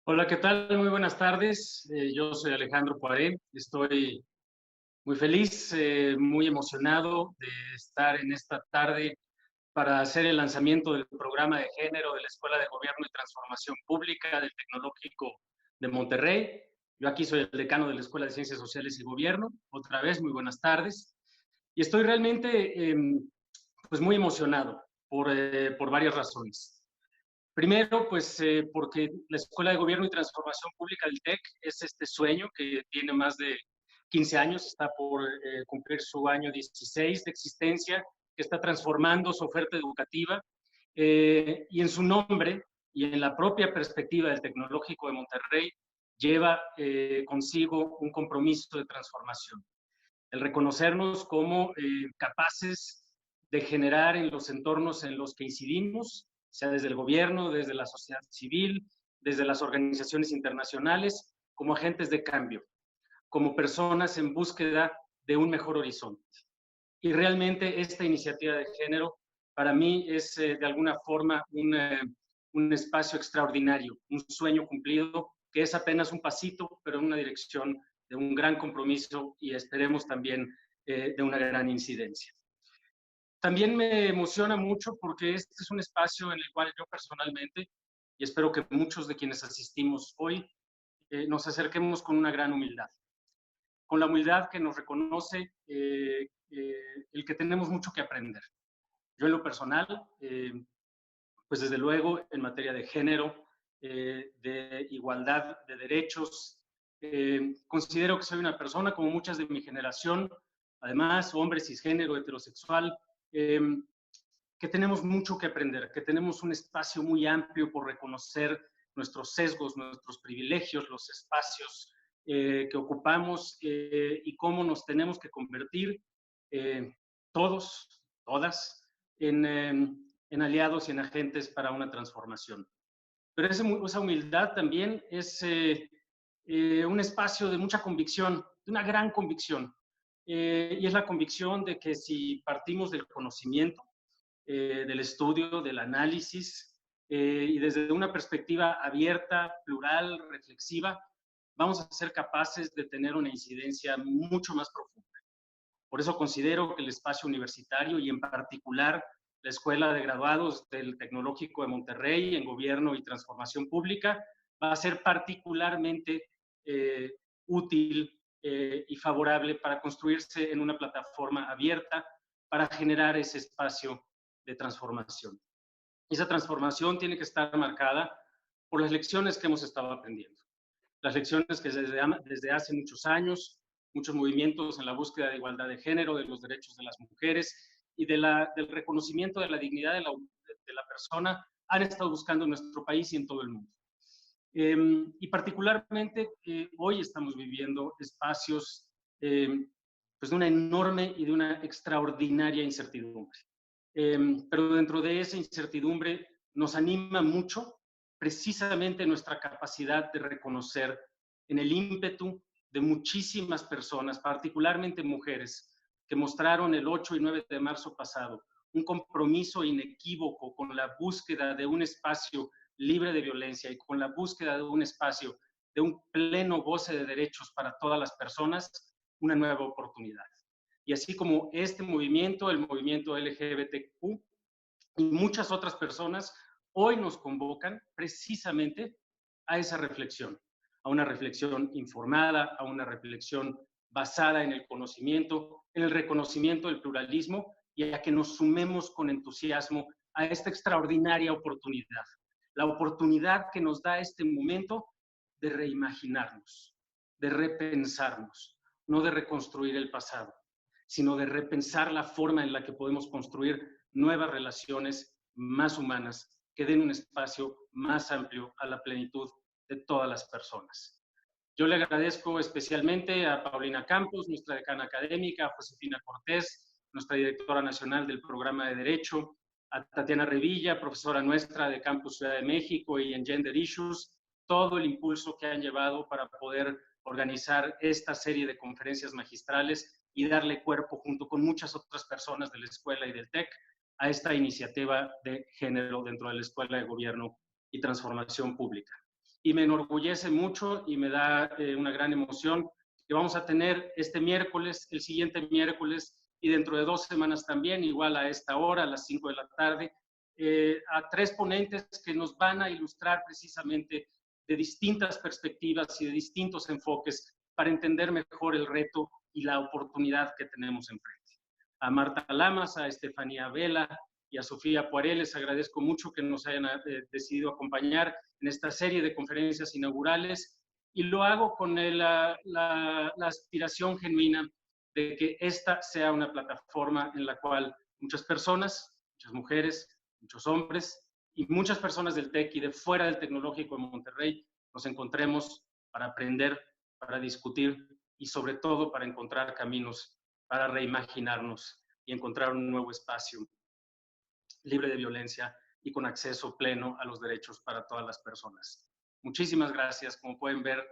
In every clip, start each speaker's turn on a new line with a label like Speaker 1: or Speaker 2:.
Speaker 1: Hola, ¿qué tal? Muy buenas tardes. Yo soy Alejandro Poiré. Estoy muy feliz, muy emocionado de estar en esta tarde para hacer el lanzamiento del programa de género de la Escuela de Gobierno y Transformación Pública del Tecnológico de Monterrey. Yo aquí soy el decano de la Escuela de Ciencias Sociales y Gobierno. Otra vez, muy buenas tardes. Y estoy realmente pues muy emocionado por varias razones. Primero, pues porque la Escuela de Gobierno y Transformación Pública del TEC es este sueño que tiene más de 15 años, está por cumplir su año 16 de existencia, que está transformando su oferta educativa y en su nombre y en la propia perspectiva del Tecnológico de Monterrey lleva consigo un compromiso de transformación. El reconocernos como capaces de generar en los entornos en los que incidimos, sea desde el gobierno, desde la sociedad civil, desde las organizaciones internacionales, como agentes de cambio, como personas en búsqueda de un mejor horizonte. Y realmente esta iniciativa de género para mí es de alguna forma un espacio extraordinario, un sueño cumplido que es apenas un pasito, pero en una dirección de un gran compromiso y esperemos también de una gran incidencia. También me emociona mucho porque este es un espacio en el cual yo personalmente, y espero que muchos de quienes asistimos hoy, nos acerquemos con una gran humildad, con la humildad que nos reconoce el que tenemos mucho que aprender. Yo en lo personal, pues desde luego en materia de género, de igualdad de derechos, considero que soy una persona como muchas de mi generación, además hombre cisgénero, heterosexual, eh, que tenemos mucho que aprender, que tenemos un espacio muy amplio por reconocer nuestros sesgos, nuestros privilegios, los espacios que ocupamos y cómo nos tenemos que convertir eh, todos, todas, en aliados y en agentes para una transformación. Pero esa humildad también es un espacio de mucha convicción, de una gran convicción. Y es la convicción de que si partimos del conocimiento, del estudio, del análisis, y desde una perspectiva abierta, plural, reflexiva, vamos a ser capaces de tener una incidencia mucho más profunda. Por eso considero que el espacio universitario y en particular la Escuela de Graduados del Tecnológico de Monterrey en Gobierno y Transformación Pública va a ser particularmente útil y favorable para construirse en una plataforma abierta para generar ese espacio de transformación. Esa transformación tiene que estar marcada por las lecciones que hemos estado aprendiendo. Las lecciones que desde hace muchos años, muchos movimientos en la búsqueda de igualdad de género, de los derechos de las mujeres y del reconocimiento de la dignidad de la persona han estado buscando en nuestro país y en todo el mundo. Y particularmente hoy estamos viviendo espacios pues de una enorme y de una extraordinaria incertidumbre. Pero dentro de esa incertidumbre nos anima mucho precisamente nuestra capacidad de reconocer en el ímpetu de muchísimas personas, particularmente mujeres, que mostraron el 8 y 9 de marzo pasado un compromiso inequívoco con la búsqueda de un espacio libre de violencia y con la búsqueda de un espacio de un pleno goce de derechos para todas las personas, una nueva oportunidad. Y así como este movimiento, el movimiento LGBTQ y muchas otras personas, hoy nos convocan precisamente a esa reflexión, a una reflexión informada, a una reflexión basada en el conocimiento, en el reconocimiento del pluralismo y a que nos sumemos con entusiasmo a esta extraordinaria oportunidad. La oportunidad que nos da este momento de reimaginarnos, de repensarnos, no de reconstruir el pasado, sino de repensar la forma en la que podemos construir nuevas relaciones más humanas que den un espacio más amplio a la plenitud de todas las personas. Yo le agradezco especialmente a Paulina Campos, nuestra decana académica, a Josefina Cortés, nuestra directora nacional del programa de Derecho, a Tatiana Revilla, profesora nuestra de Campus Ciudad de México y en Gender Issues, todo el impulso que han llevado para poder organizar esta serie de conferencias magistrales y darle cuerpo junto con muchas otras personas de la escuela y del TEC a esta iniciativa de género dentro de la Escuela de Gobierno y Transformación Pública. y me enorgullece mucho y me da una gran emoción que vamos a tener este miércoles, el siguiente miércoles y dentro de 2 semanas también, igual a esta hora, a las 5 de la tarde, a 3 ponentes que nos van a ilustrar precisamente de distintas perspectivas y de distintos enfoques para entender mejor el reto y la oportunidad que tenemos enfrente. A Marta Lamas, a Estefanía Vela y a Sofía Poiré les agradezco mucho que nos hayan decidido acompañar en esta serie de conferencias inaugurales y lo hago con la aspiración genuina de que esta sea una plataforma en la cual muchas personas, muchas mujeres, muchos hombres y muchas personas del TEC y de fuera del Tecnológico de Monterrey nos encontremos para aprender, para discutir y sobre todo para encontrar caminos para reimaginarnos y encontrar un nuevo espacio libre de violencia y con acceso pleno a los derechos para todas las personas. Muchísimas gracias. Como pueden ver,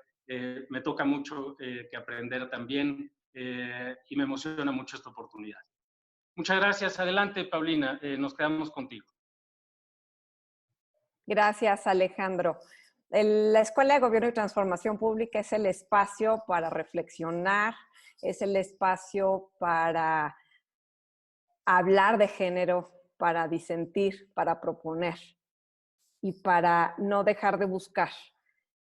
Speaker 1: me toca mucho que aprender también y me emociona mucho esta oportunidad. Muchas gracias. Adelante, Paulina. Nos quedamos contigo.
Speaker 2: Gracias, Alejandro. La Escuela de Gobierno y Transformación Pública es el espacio para reflexionar, es el espacio para hablar de género, para disentir, para proponer y para no dejar de buscar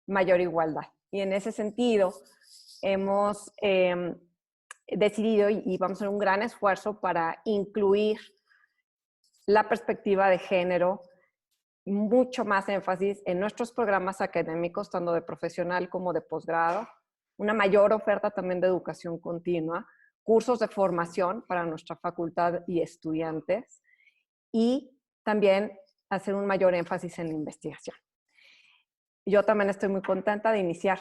Speaker 2: mayor igualdad. Y en ese sentido, hemos decidido y vamos a hacer un gran esfuerzo para incluir la perspectiva de género, mucho más énfasis en nuestros programas académicos, tanto de profesional como de posgrado, una mayor oferta también de educación continua, cursos de formación para nuestra facultad y estudiantes, y también hacer un mayor énfasis en la investigación. Yo también estoy muy contenta de iniciar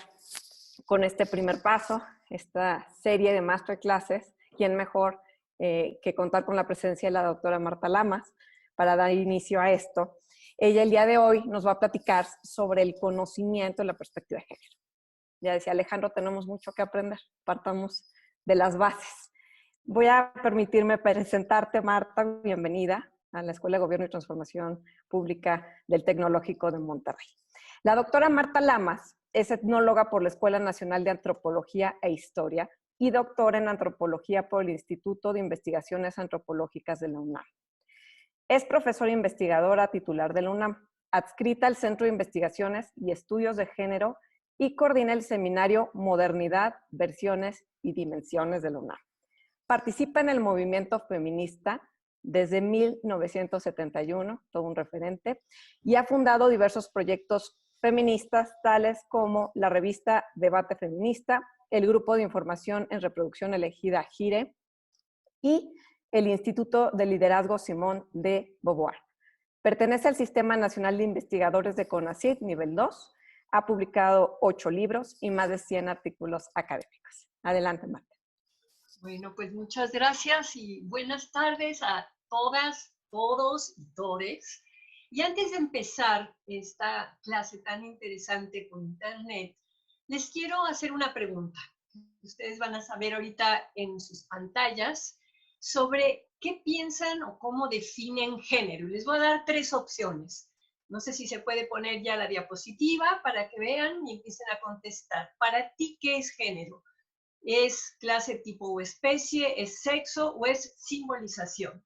Speaker 2: con este primer paso, esta serie de masterclasses. ¿Quién mejor que contar con la presencia de la doctora Marta Lamas para dar inicio a esto? Ella el día de hoy nos va a platicar sobre el conocimiento de la perspectiva de género. Ya decía Alejandro, tenemos mucho que aprender. Partamos de las bases. Voy a permitirme presentarte, Marta. Bienvenida a la Escuela de Gobierno y Transformación Pública del Tecnológico de Monterrey. La doctora Marta Lamas es etnóloga por la Escuela Nacional de Antropología e Historia y doctora en Antropología por el Instituto de Investigaciones Antropológicas de la UNAM. Es profesora investigadora titular de la UNAM, adscrita al Centro de Investigaciones y Estudios de Género y coordina el seminario Modernidad, Versiones y Dimensiones de la UNAM. Participa en el movimiento feminista desde 1971, todo un referente, y ha fundado diversos proyectos feministas, tales como la revista Debate Feminista, el Grupo de Información en Reproducción Elegida GIRE y el Instituto de Liderazgo Simón de Beauvoir. Pertenece al Sistema Nacional de Investigadores de CONACYT, nivel 2. Ha publicado 8 libros y más de 100 artículos académicos. Adelante, Marta.
Speaker 3: Bueno, pues muchas gracias y buenas tardes a todas, todos y todes. Y antes de empezar esta clase tan interesante con Internet, les quiero hacer una pregunta. Ustedes van a saber ahorita en sus pantallas sobre qué piensan o cómo definen género. Les voy a dar 3 opciones. No sé si se puede poner ya la diapositiva para que vean y empiecen a contestar. Para ti, ¿qué es género? ¿Es clase, tipo o especie? ¿Es sexo o es simbolización?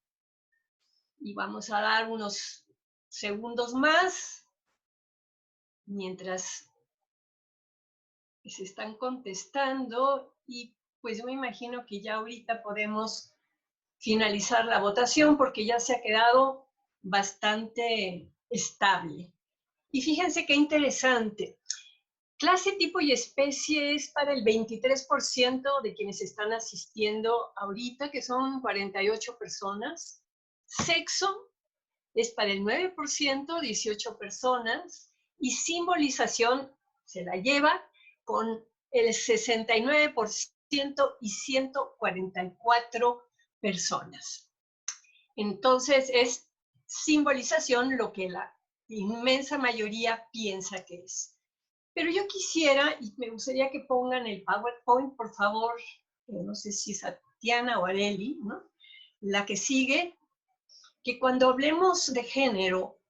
Speaker 3: Y vamos a dar unos segundos más mientras se están contestando y pues yo me imagino que ya ahorita podemos finalizar la votación porque ya se ha quedado bastante estable. Y fíjense qué interesante. Clase, tipo y especie es para el 23% de quienes están asistiendo ahorita, que son 48 personas. Sexo es para el 9%, 18 personas. Y simbolización se la lleva con el 69% y 144 personas. Entonces es simbolización lo que la inmensa mayoría piensa que es. Pero yo quisiera, y me gustaría que pongan el PowerPoint, por favor, no sé si es Tatiana o Areli, ¿no? La que sigue, que cuando hablemos de género,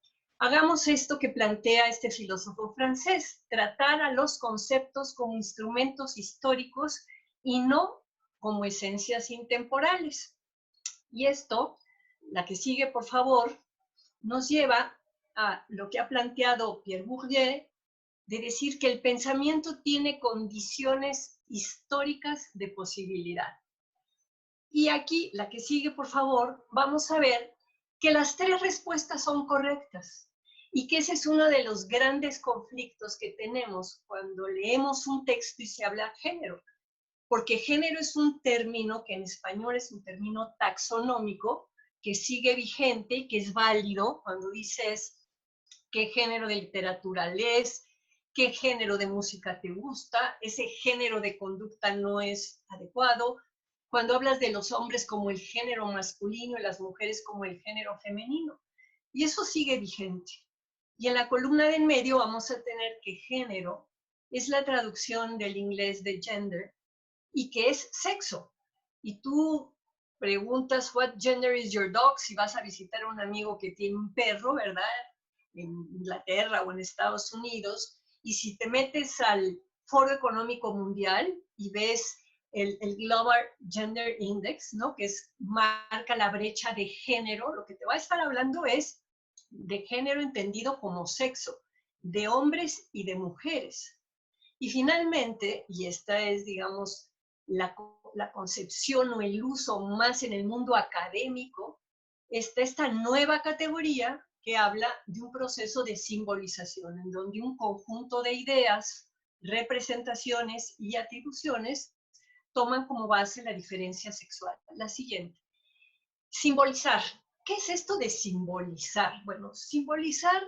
Speaker 3: Hagamos esto que plantea este filósofo francés, tratar a los conceptos como instrumentos históricos y no como esencias intemporales. Y esto, la que sigue, por favor, nos lleva a lo que ha planteado Pierre Bourdieu, de decir que el pensamiento tiene condiciones históricas de posibilidad. Y aquí, la que sigue, por favor, vamos a ver que las tres respuestas son correctas y que ese es uno de los grandes conflictos que tenemos cuando leemos un texto y se habla género, porque género es un término que en español es un término taxonómico que sigue vigente y que es válido cuando dices qué género de literatura lees, qué género de música te gusta, ese género de conducta no es adecuado. Cuando hablas de los hombres como el género masculino y las mujeres como el género femenino. Y eso sigue vigente. Y en la columna de en medio vamos a tener que género es la traducción del inglés de gender y que es sexo. Y tú preguntas, what gender is your dog? Si vas a visitar a un amigo que tiene un perro, ¿verdad? En Inglaterra o en Estados Unidos. Y si te metes al Foro Económico Mundial y ves el Global Gender Index, ¿no? Que marca la brecha de género, lo que te va a estar hablando es de género entendido como sexo, de hombres y de mujeres. Y finalmente, y esta es, digamos, la concepción o el uso más en el mundo académico, está esta nueva categoría que habla de un proceso de simbolización, en donde un conjunto de ideas, representaciones y atribuciones toman como base la diferencia sexual. La siguiente. Simbolizar. ¿Qué es esto de simbolizar? Bueno, simbolizar,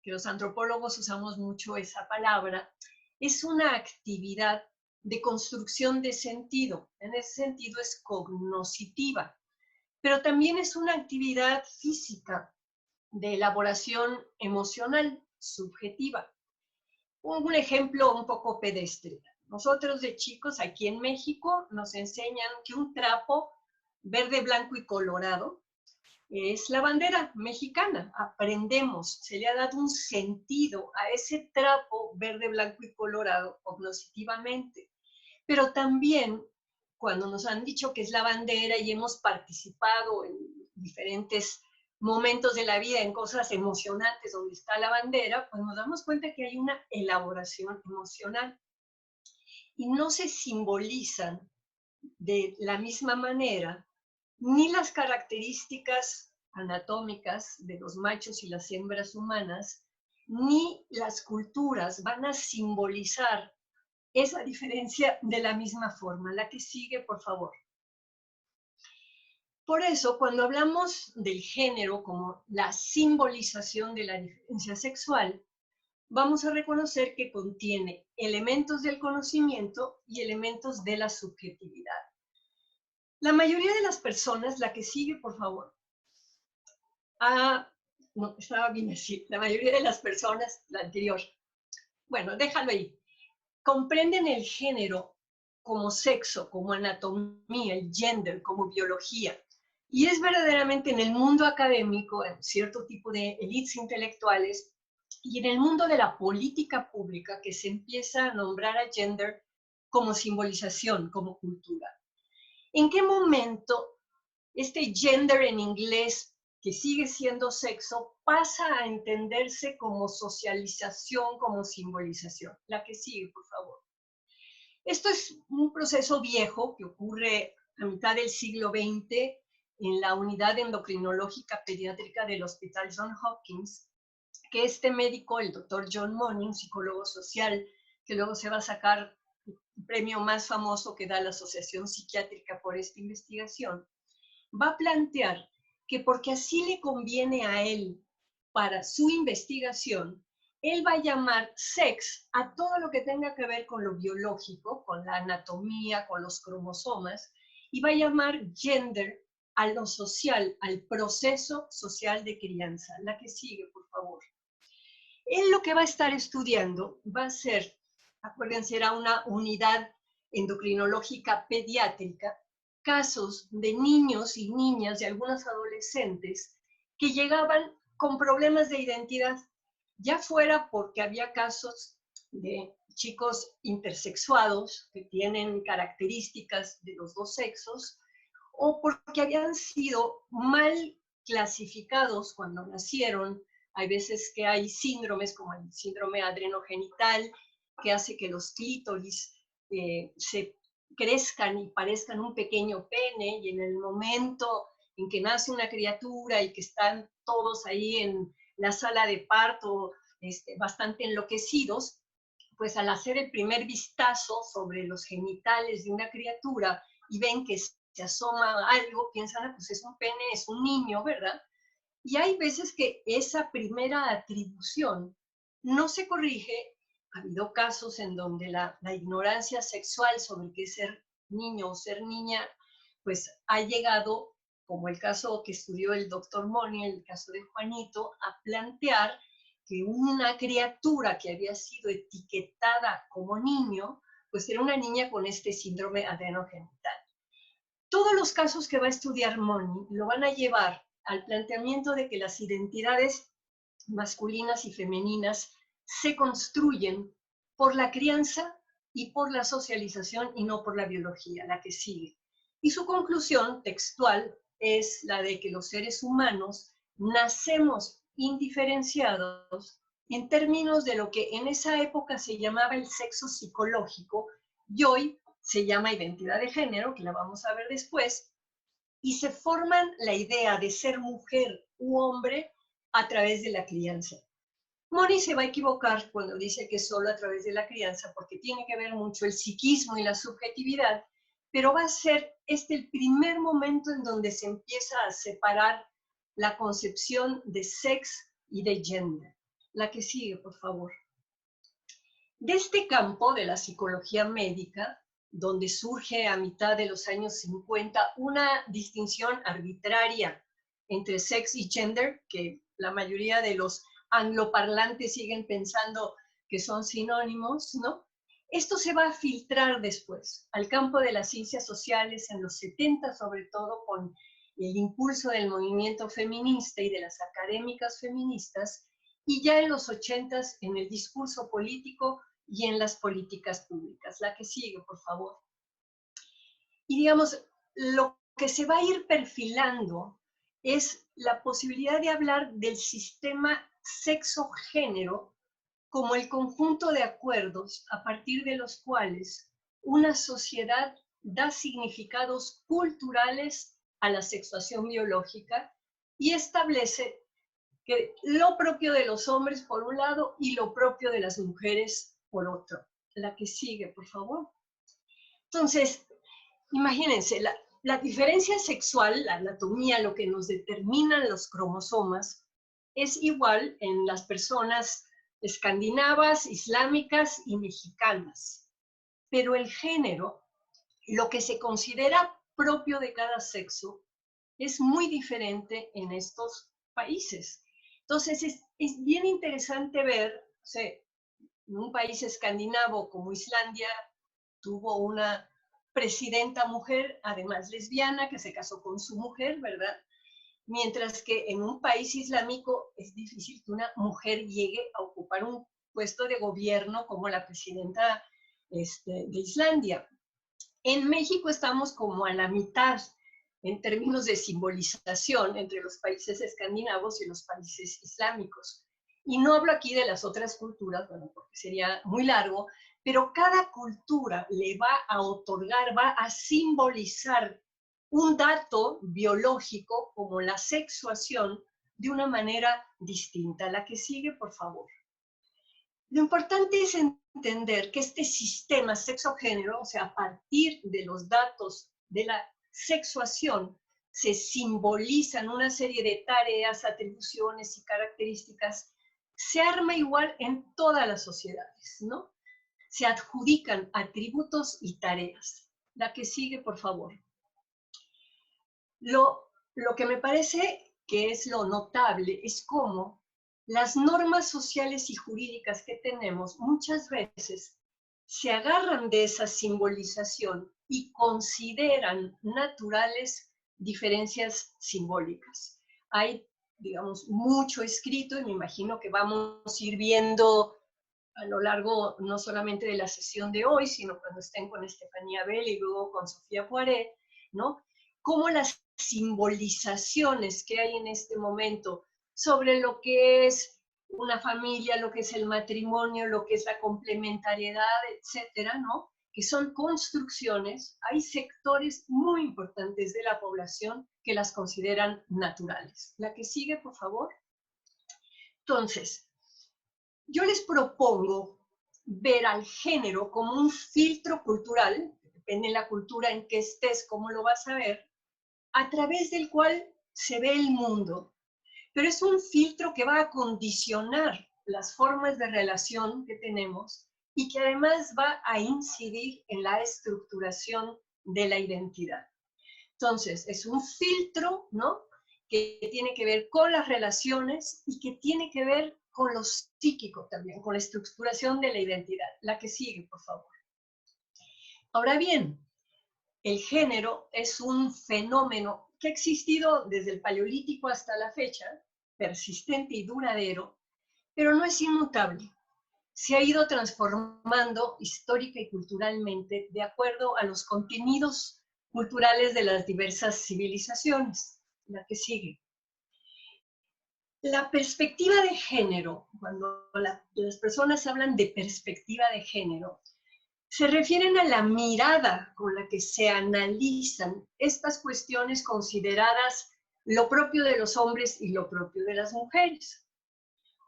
Speaker 3: que los antropólogos usamos mucho esa palabra, es una actividad de construcción de sentido. En ese sentido es cognoscitiva, pero también es una actividad física de elaboración emocional, subjetiva. Un ejemplo un poco pedestre. Nosotros de chicos aquí en México nos enseñan que un trapo verde, blanco y colorado es la bandera mexicana. Aprendemos, se le ha dado un sentido a ese trapo verde, blanco y colorado cognitivamente. Pero también cuando nos han dicho que es la bandera y hemos participado en diferentes momentos de la vida, en cosas emocionantes donde está la bandera, pues nos damos cuenta que hay una elaboración emocional. Y no se simbolizan de la misma manera ni las características anatómicas de los machos y las hembras humanas, ni las culturas van a simbolizar esa diferencia de la misma forma. La que sigue, por favor. Por eso, cuando hablamos del género como la simbolización de la diferencia sexual, vamos a reconocer que contiene elementos del conocimiento y elementos de la subjetividad. La mayoría de las personas, la que sigue, por favor. No, estaba bien así. La mayoría de las personas, la anterior. Bueno, déjalo ahí. Comprenden el género como sexo, como anatomía, el gender, como biología. Y es verdaderamente en el mundo académico, en cierto tipo de élites intelectuales, y en el mundo de la política pública que se empieza a nombrar a gender como simbolización, como cultura. ¿En qué momento este gender en inglés, que sigue siendo sexo, pasa a entenderse como socialización, como simbolización? La que sigue, por favor. Esto es un proceso viejo que ocurre a mitad del siglo XX en la unidad endocrinológica pediátrica del Hospital Johns Hopkins, que este médico, el doctor John Money, un psicólogo social, que luego se va a sacar el premio más famoso que da la Asociación Psiquiátrica por esta investigación, va a plantear que porque así le conviene a él para su investigación, él va a llamar sex a todo lo que tenga que ver con lo biológico, con la anatomía, con los cromosomas, y va a llamar gender a lo social, al proceso social de crianza. La que sigue, por favor. Él lo que va a estar estudiando va a ser, acuérdense, era una unidad endocrinológica pediátrica, casos de niños y niñas y algunos adolescentes que llegaban con problemas de identidad, ya fuera porque había casos de chicos intersexuados que tienen características de los dos sexos, o porque habían sido mal clasificados cuando nacieron. Hay veces que hay síndromes como el síndrome adrenogenital, que hace que los clítoris se crezcan y parezcan un pequeño pene, y en el momento en que nace una criatura y que están todos ahí en la sala de parto bastante enloquecidos, pues al hacer el primer vistazo sobre los genitales de una criatura y ven que se asoma algo, piensan, pues es un pene, es un niño, ¿verdad? Y hay veces que esa primera atribución no se corrige. Ha habido casos en donde la ignorancia sexual sobre qué es ser niño o ser niña, pues ha llegado, como el caso que estudió el doctor Moni, el caso de Juanito, a plantear que una criatura que había sido etiquetada como niño, pues era una niña con este síndrome adrenogenital. Todos los casos que va a estudiar Moni lo van a llevar al planteamiento de que las identidades masculinas y femeninas se construyen por la crianza y por la socialización y no por la biología, la que sigue. Y su conclusión textual es la de que los seres humanos nacemos indiferenciados en términos de lo que en esa época se llamaba el sexo psicológico y hoy se llama identidad de género, que la vamos a ver después, y se forman la idea de ser mujer u hombre a través de la crianza. Moni se va a equivocar cuando dice que solo a través de la crianza, porque tiene que ver mucho el psiquismo y la subjetividad, pero va a ser el primer momento en donde se empieza a separar la concepción de sex y de gender. La que sigue, por favor. De este campo de la psicología médica, donde surge a mitad de los años 50 una distinción arbitraria entre sex y gender, que la mayoría de los angloparlantes siguen pensando que son sinónimos, ¿no? Esto se va a filtrar después al campo de las ciencias sociales en los 70, sobre todo con el impulso del movimiento feminista y de las académicas feministas, y ya en los 80 en el discurso político y en las políticas públicas. La que sigue, por favor. Y digamos, lo que se va a ir perfilando es la posibilidad de hablar del sistema sexo-género como el conjunto de acuerdos a partir de los cuales una sociedad da significados culturales a la sexuación biológica y establece que lo propio de los hombres por un lado y lo propio de las mujeres por otro. La que sigue, por favor. Entonces, imagínense, la diferencia sexual, la anatomía, lo que nos determinan los cromosomas, es igual en las personas escandinavas, islámicas y mexicanas. Pero el género, lo que se considera propio de cada sexo, es muy diferente en estos países. Entonces, es bien interesante ver, o sea, en un país escandinavo como Islandia, tuvo una presidenta mujer, además lesbiana, que se casó con su mujer, ¿verdad? Mientras que en un país islámico es difícil que una mujer llegue a ocupar un puesto de gobierno como la presidenta de Islandia. En México estamos como a la mitad en términos de simbolización entre los países escandinavos y los países islámicos. Y no hablo aquí de las otras culturas, bueno, porque sería muy largo, pero cada cultura le va a otorgar, va a simbolizar un dato biológico como la sexuación de una manera distinta. La que sigue, por favor. Lo importante es entender que este sistema sexo-género, o sea, a partir de los datos de la sexuación, se simbolizan una serie de tareas, atribuciones y características, se arma igual en todas las sociedades, ¿no? Se adjudican atributos y tareas. La que sigue, por favor. Lo que me parece que es lo notable es cómo las normas sociales y jurídicas que tenemos muchas veces se agarran de esa simbolización y consideran naturales diferencias simbólicas. Hay digamos, mucho escrito y me imagino que vamos a ir viendo a lo largo no solamente de la sesión de hoy, sino cuando estén con Estefanía Bell y luego con Sofía Poiret, ¿no? Cómo las simbolizaciones que hay en este momento sobre lo que es una familia, lo que es el matrimonio, lo que es la complementariedad, etcétera, ¿no? Que son construcciones, hay sectores muy importantes de la población que las consideran naturales. La que sigue, por favor. Entonces, yo les propongo ver al género como un filtro cultural, depende de la cultura en que estés, cómo lo vas a ver, a través del cual se ve el mundo. Pero es un filtro que va a condicionar las formas de relación que tenemos y que además va a incidir en la estructuración de la identidad. Entonces, es un filtro, ¿no?, que tiene que ver con las relaciones y que tiene que ver con lo psíquico también, con la estructuración de la identidad. La que sigue, por favor. Ahora bien, el género es un fenómeno que ha existido desde el Paleolítico hasta la fecha, persistente y duradero, pero no es inmutable. Se ha ido transformando histórica y culturalmente de acuerdo a los contenidos culturales de las diversas civilizaciones. La que sigue. La perspectiva de género, cuando las personas hablan de perspectiva de género, se refieren a la mirada con la que se analizan estas cuestiones consideradas lo propio de los hombres y lo propio de las mujeres.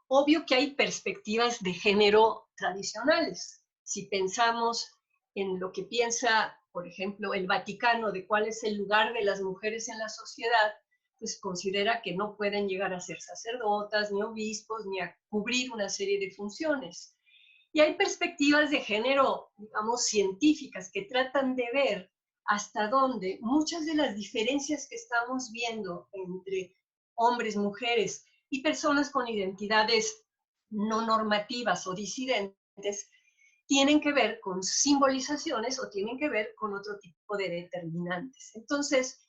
Speaker 3: Obvio que hay perspectivas de género tradicionales. Si pensamos en lo que piensa, por ejemplo, el Vaticano de cuál es el lugar de las mujeres en la sociedad, pues considera que no pueden llegar a ser sacerdotas, ni obispos, ni a cubrir una serie de funciones. Y hay perspectivas de género, digamos, científicas que tratan de ver hasta dónde muchas de las diferencias que estamos viendo entre hombres, mujeres y personas con identidades no normativas o disidentes tienen que ver con simbolizaciones o tienen que ver con otro tipo de determinantes. Entonces,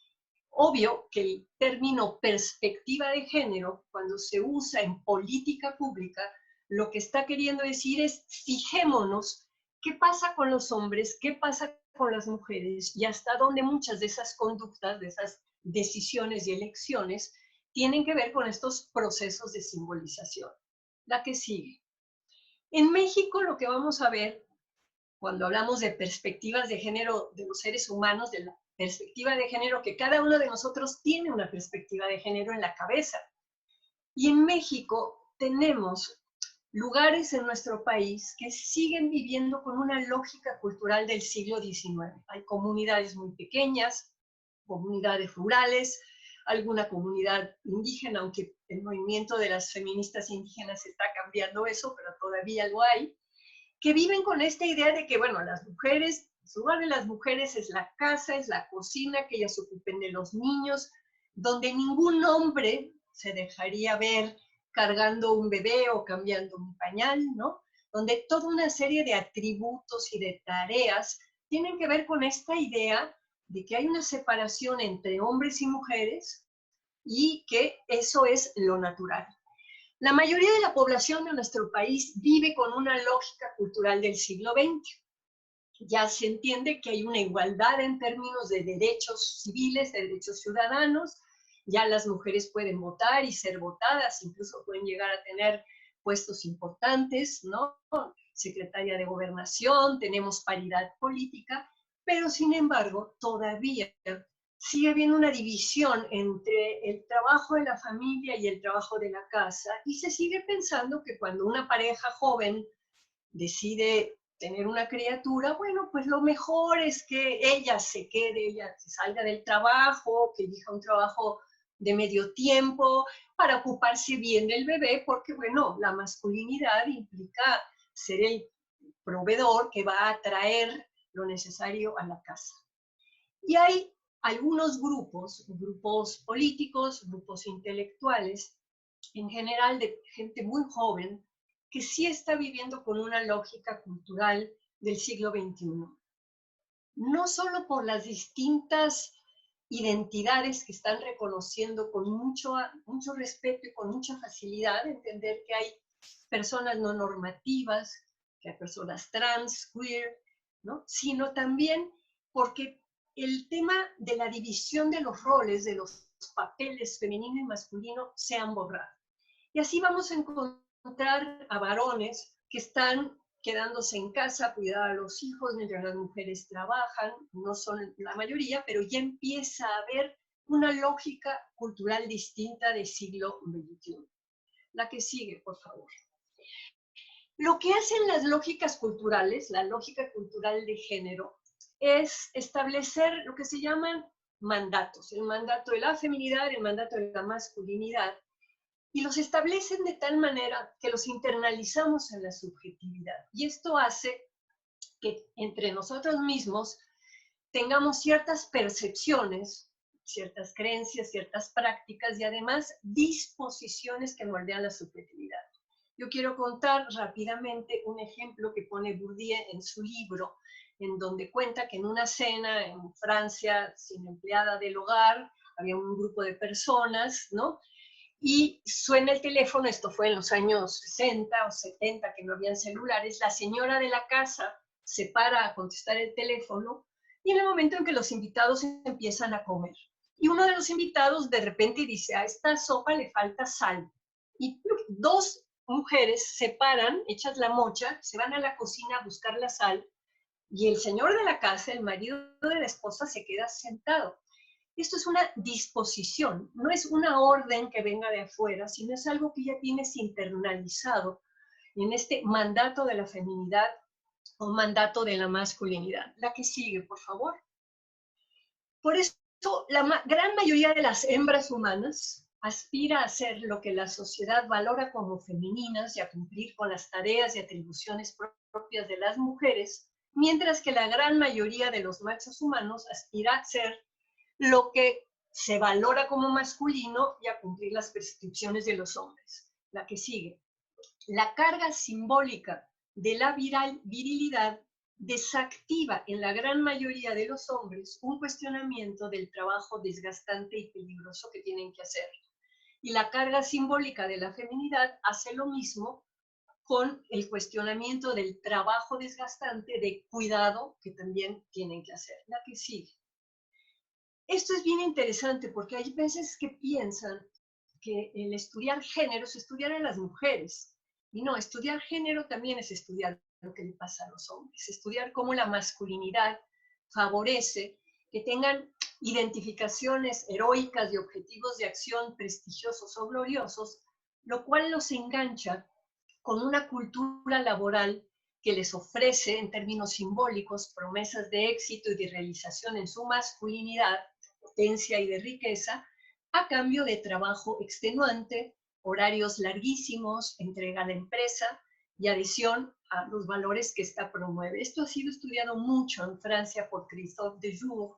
Speaker 3: obvio que el término perspectiva de género, cuando se usa en política pública, lo que está queriendo decir es fijémonos qué pasa con los hombres, qué pasa con las mujeres y hasta dónde muchas de esas conductas, de esas decisiones y elecciones tienen que ver con estos procesos de simbolización. La que sigue. En México lo que vamos a ver cuando hablamos de perspectivas de género de los seres humanos, de la perspectiva de género, que cada uno de nosotros tiene una perspectiva de género en la cabeza. Y en México tenemos lugares en nuestro país que siguen viviendo con una lógica cultural del siglo XIX. Hay comunidades muy pequeñas, comunidades rurales, alguna comunidad indígena, aunque el movimiento de las feministas indígenas está cambiando eso, pero todavía lo hay, que viven con esta idea de que, bueno, las mujeres, el lugar de las mujeres es la casa, es la cocina, que ellas se ocupen de los niños, donde ningún hombre se dejaría ver cargando un bebé o cambiando un pañal, ¿no? Donde toda una serie de atributos y de tareas tienen que ver con esta idea de que hay una separación entre hombres y mujeres y que eso es lo natural. La mayoría de la población de nuestro país vive con una lógica cultural del siglo XX. Ya se entiende que hay una igualdad en términos de derechos civiles, de derechos ciudadanos, ya las mujeres pueden votar y ser votadas, incluso pueden llegar a tener puestos importantes, ¿no? Secretaria de Gobernación, tenemos paridad política, pero sin embargo todavía sigue habiendo una división entre el trabajo de la familia y el trabajo de la casa, y se sigue pensando que cuando una pareja joven decide tener una criatura, bueno, pues lo mejor es que ella se quede, ella se salga del trabajo, que elija un trabajo de medio tiempo para ocuparse bien del bebé, porque, bueno, la masculinidad implica ser el proveedor que va a traer lo necesario a la casa. Y hay algunos grupos políticos, grupos intelectuales, en general de gente muy joven, que sí está viviendo con una lógica cultural del siglo XXI. No solo por las distintas identidades que están reconociendo con mucho respeto y con mucha facilidad, entender que hay personas no normativas, que hay personas trans, queer, ¿no? Sino también porque el tema de la división de los roles, de los papeles femenino y masculino, se han borrado. Y así vamos a encontrar a varones que están quedándose en casa a cuidar a los hijos mientras las mujeres trabajan, no son la mayoría, pero ya empieza a haber una lógica cultural distinta del siglo XXI. La que sigue, por favor. Lo que hacen las lógicas culturales, la lógica cultural de género, es establecer lo que se llaman mandatos, el mandato de la feminidad, el mandato de la masculinidad, y los establecen de tal manera que los internalizamos en la subjetividad. Y esto hace que entre nosotros mismos tengamos ciertas percepciones, ciertas creencias, ciertas prácticas y además disposiciones que moldean la subjetividad. Yo quiero contar rápidamente un ejemplo que pone Bourdieu en su libro, en donde cuenta que en una cena en Francia, sin empleada del hogar, había un grupo de personas, ¿no? Y suena el teléfono, esto fue en los años 60 o 70, que no habían celulares, la señora de la casa se para a contestar el teléfono y en el momento en que los invitados empiezan a comer. Y uno de los invitados de repente dice, a esta sopa le falta sal. Y dos mujeres se paran, hechas la mocha, se van a la cocina a buscar la sal y el señor de la casa, el marido de la esposa, se queda sentado. Esto es una disposición, no es una orden que venga de afuera, sino es algo que ya tienes internalizado en este mandato de la feminidad o mandato de la masculinidad. La que sigue, por favor. Por eso, la gran mayoría de las hembras humanas aspira a ser lo que la sociedad valora como femeninas y a cumplir con las tareas y atribuciones propias de las mujeres, mientras que la gran mayoría de los machos humanos aspira a ser lo que se valora como masculino y a cumplir las prescripciones de los hombres. La que sigue. La carga simbólica de la virilidad desactiva en la gran mayoría de los hombres un cuestionamiento del trabajo desgastante y peligroso que tienen que hacer. Y la carga simbólica de la feminidad hace lo mismo con el cuestionamiento del trabajo desgastante de cuidado que también tienen que hacer. La que sigue. Esto es bien interesante porque hay veces que piensan que el estudiar género es estudiar a las mujeres. Y no, estudiar género también es estudiar lo que le pasa a los hombres, estudiar cómo la masculinidad favorece que tengan identificaciones heroicas y objetivos de acción prestigiosos o gloriosos, lo cual los engancha con una cultura laboral que les ofrece en términos simbólicos promesas de éxito y de realización en su masculinidad, potencia y de riqueza, a cambio de trabajo extenuante, horarios larguísimos, entrega a la empresa y adhesión a los valores que ésta promueve. Esto ha sido estudiado mucho en Francia por Christophe Dejour,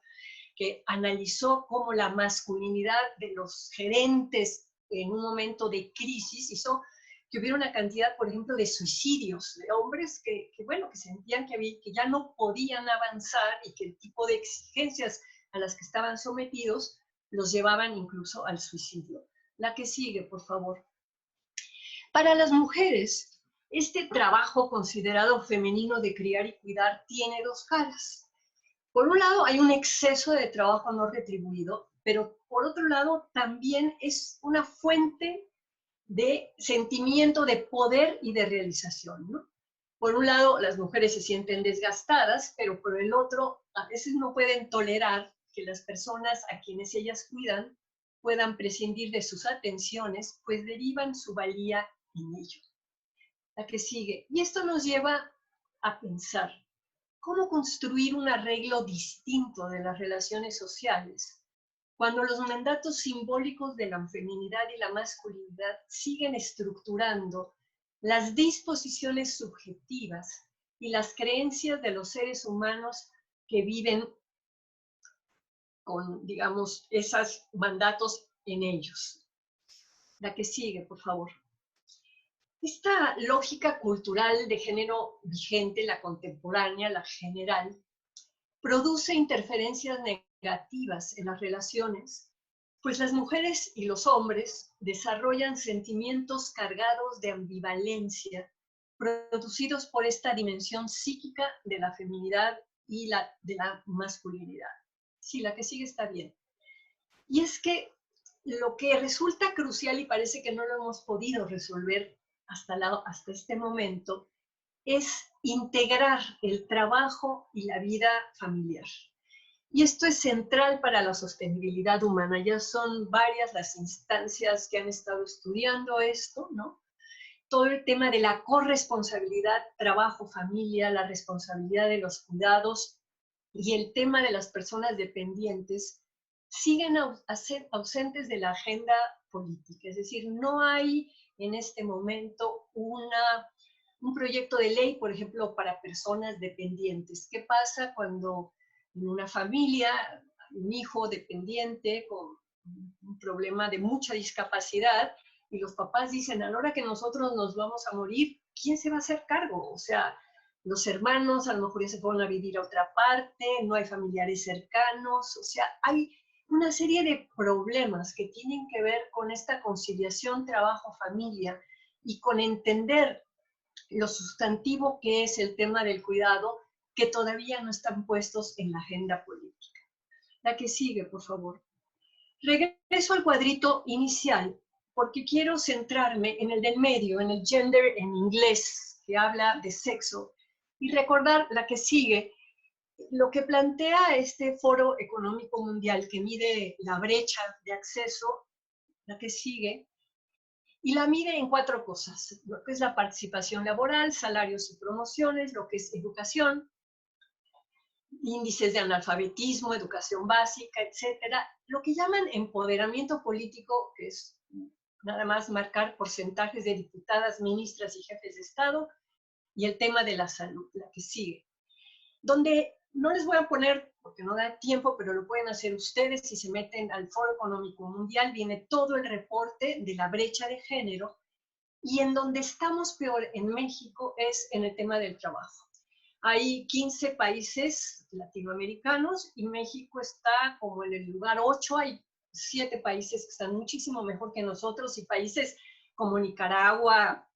Speaker 3: que analizó cómo la masculinidad de los gerentes en un momento de crisis hizo que hubiera una cantidad, por ejemplo, de suicidios de hombres que sentían que ya no podían avanzar y que el tipo de exigencias a las que estaban sometidos los llevaban incluso al suicidio. La que sigue, por favor. Para las mujeres, este trabajo considerado femenino de criar y cuidar tiene dos caras. Por un lado, hay un exceso de trabajo no retribuido, pero por otro lado, también es una fuente de sentimiento de poder y de realización, ¿no? Por un lado, las mujeres se sienten desgastadas, pero por el otro, a veces no pueden tolerar que las personas a quienes ellas cuidan puedan prescindir de sus atenciones, pues derivan su valía en ello. La que sigue. Y esto nos lleva a pensar cómo construir un arreglo distinto de las relaciones sociales cuando los mandatos simbólicos de la feminidad y la masculinidad siguen estructurando las disposiciones subjetivas y las creencias de los seres humanos que viven con, digamos, esos mandatos en ellos. La que sigue, por favor. Esta lógica cultural de género vigente, la contemporánea, la general, produce interferencias negativas en las relaciones, pues las mujeres y los hombres desarrollan sentimientos cargados de ambivalencia, producidos por esta dimensión psíquica de la feminidad y de la masculinidad. Sí, la que sigue está bien. Y es que lo que resulta crucial, y parece que no lo hemos podido resolver hasta este momento, es integrar el trabajo y la vida familiar. Y esto es central para la sostenibilidad humana. Ya son varias las instancias que han estado estudiando esto, ¿no? Todo el tema de la corresponsabilidad, trabajo, familia, la responsabilidad de los cuidados y el tema de las personas dependientes siguen ausentes de la agenda política. Es decir, no hay en este momento un proyecto de ley, por ejemplo, para personas dependientes. ¿Qué pasa cuando en una familia hay un hijo dependiente con un problema de mucha discapacidad y los papás dicen, a la hora que nosotros nos vamos a morir, ¿quién se va a hacer cargo? O sea, los hermanos a lo mejor ya se fueron a vivir a otra parte, no hay familiares cercanos, o sea, hay una serie de problemas que tienen que ver con esta conciliación trabajo-familia y con entender lo sustantivo que es el tema del cuidado, que todavía no están puestos en la agenda política. La que sigue, por favor. Regreso al cuadrito inicial, porque quiero centrarme en el del medio, en el gender en inglés, que habla de sexo, y recordar la que sigue, lo que plantea este Foro Económico Mundial, que mide la brecha de acceso, la que sigue, y la mide en 4 cosas, lo que es la participación laboral, salarios y promociones, lo que es educación, índices de analfabetismo, educación básica, etcétera, lo que llaman empoderamiento político, que es nada más marcar porcentajes de diputadas, ministras y jefes de Estado, y el tema de la salud, la que sigue. Donde no les voy a poner, porque no da tiempo, pero lo pueden hacer ustedes si se meten al Foro Económico Mundial, viene todo el reporte de la brecha de género, y en donde estamos peor en México es en el tema del trabajo. Hay 15 países latinoamericanos y México está como en el lugar 8, hay 7 países que están muchísimo mejor que nosotros y países como Nicaragua,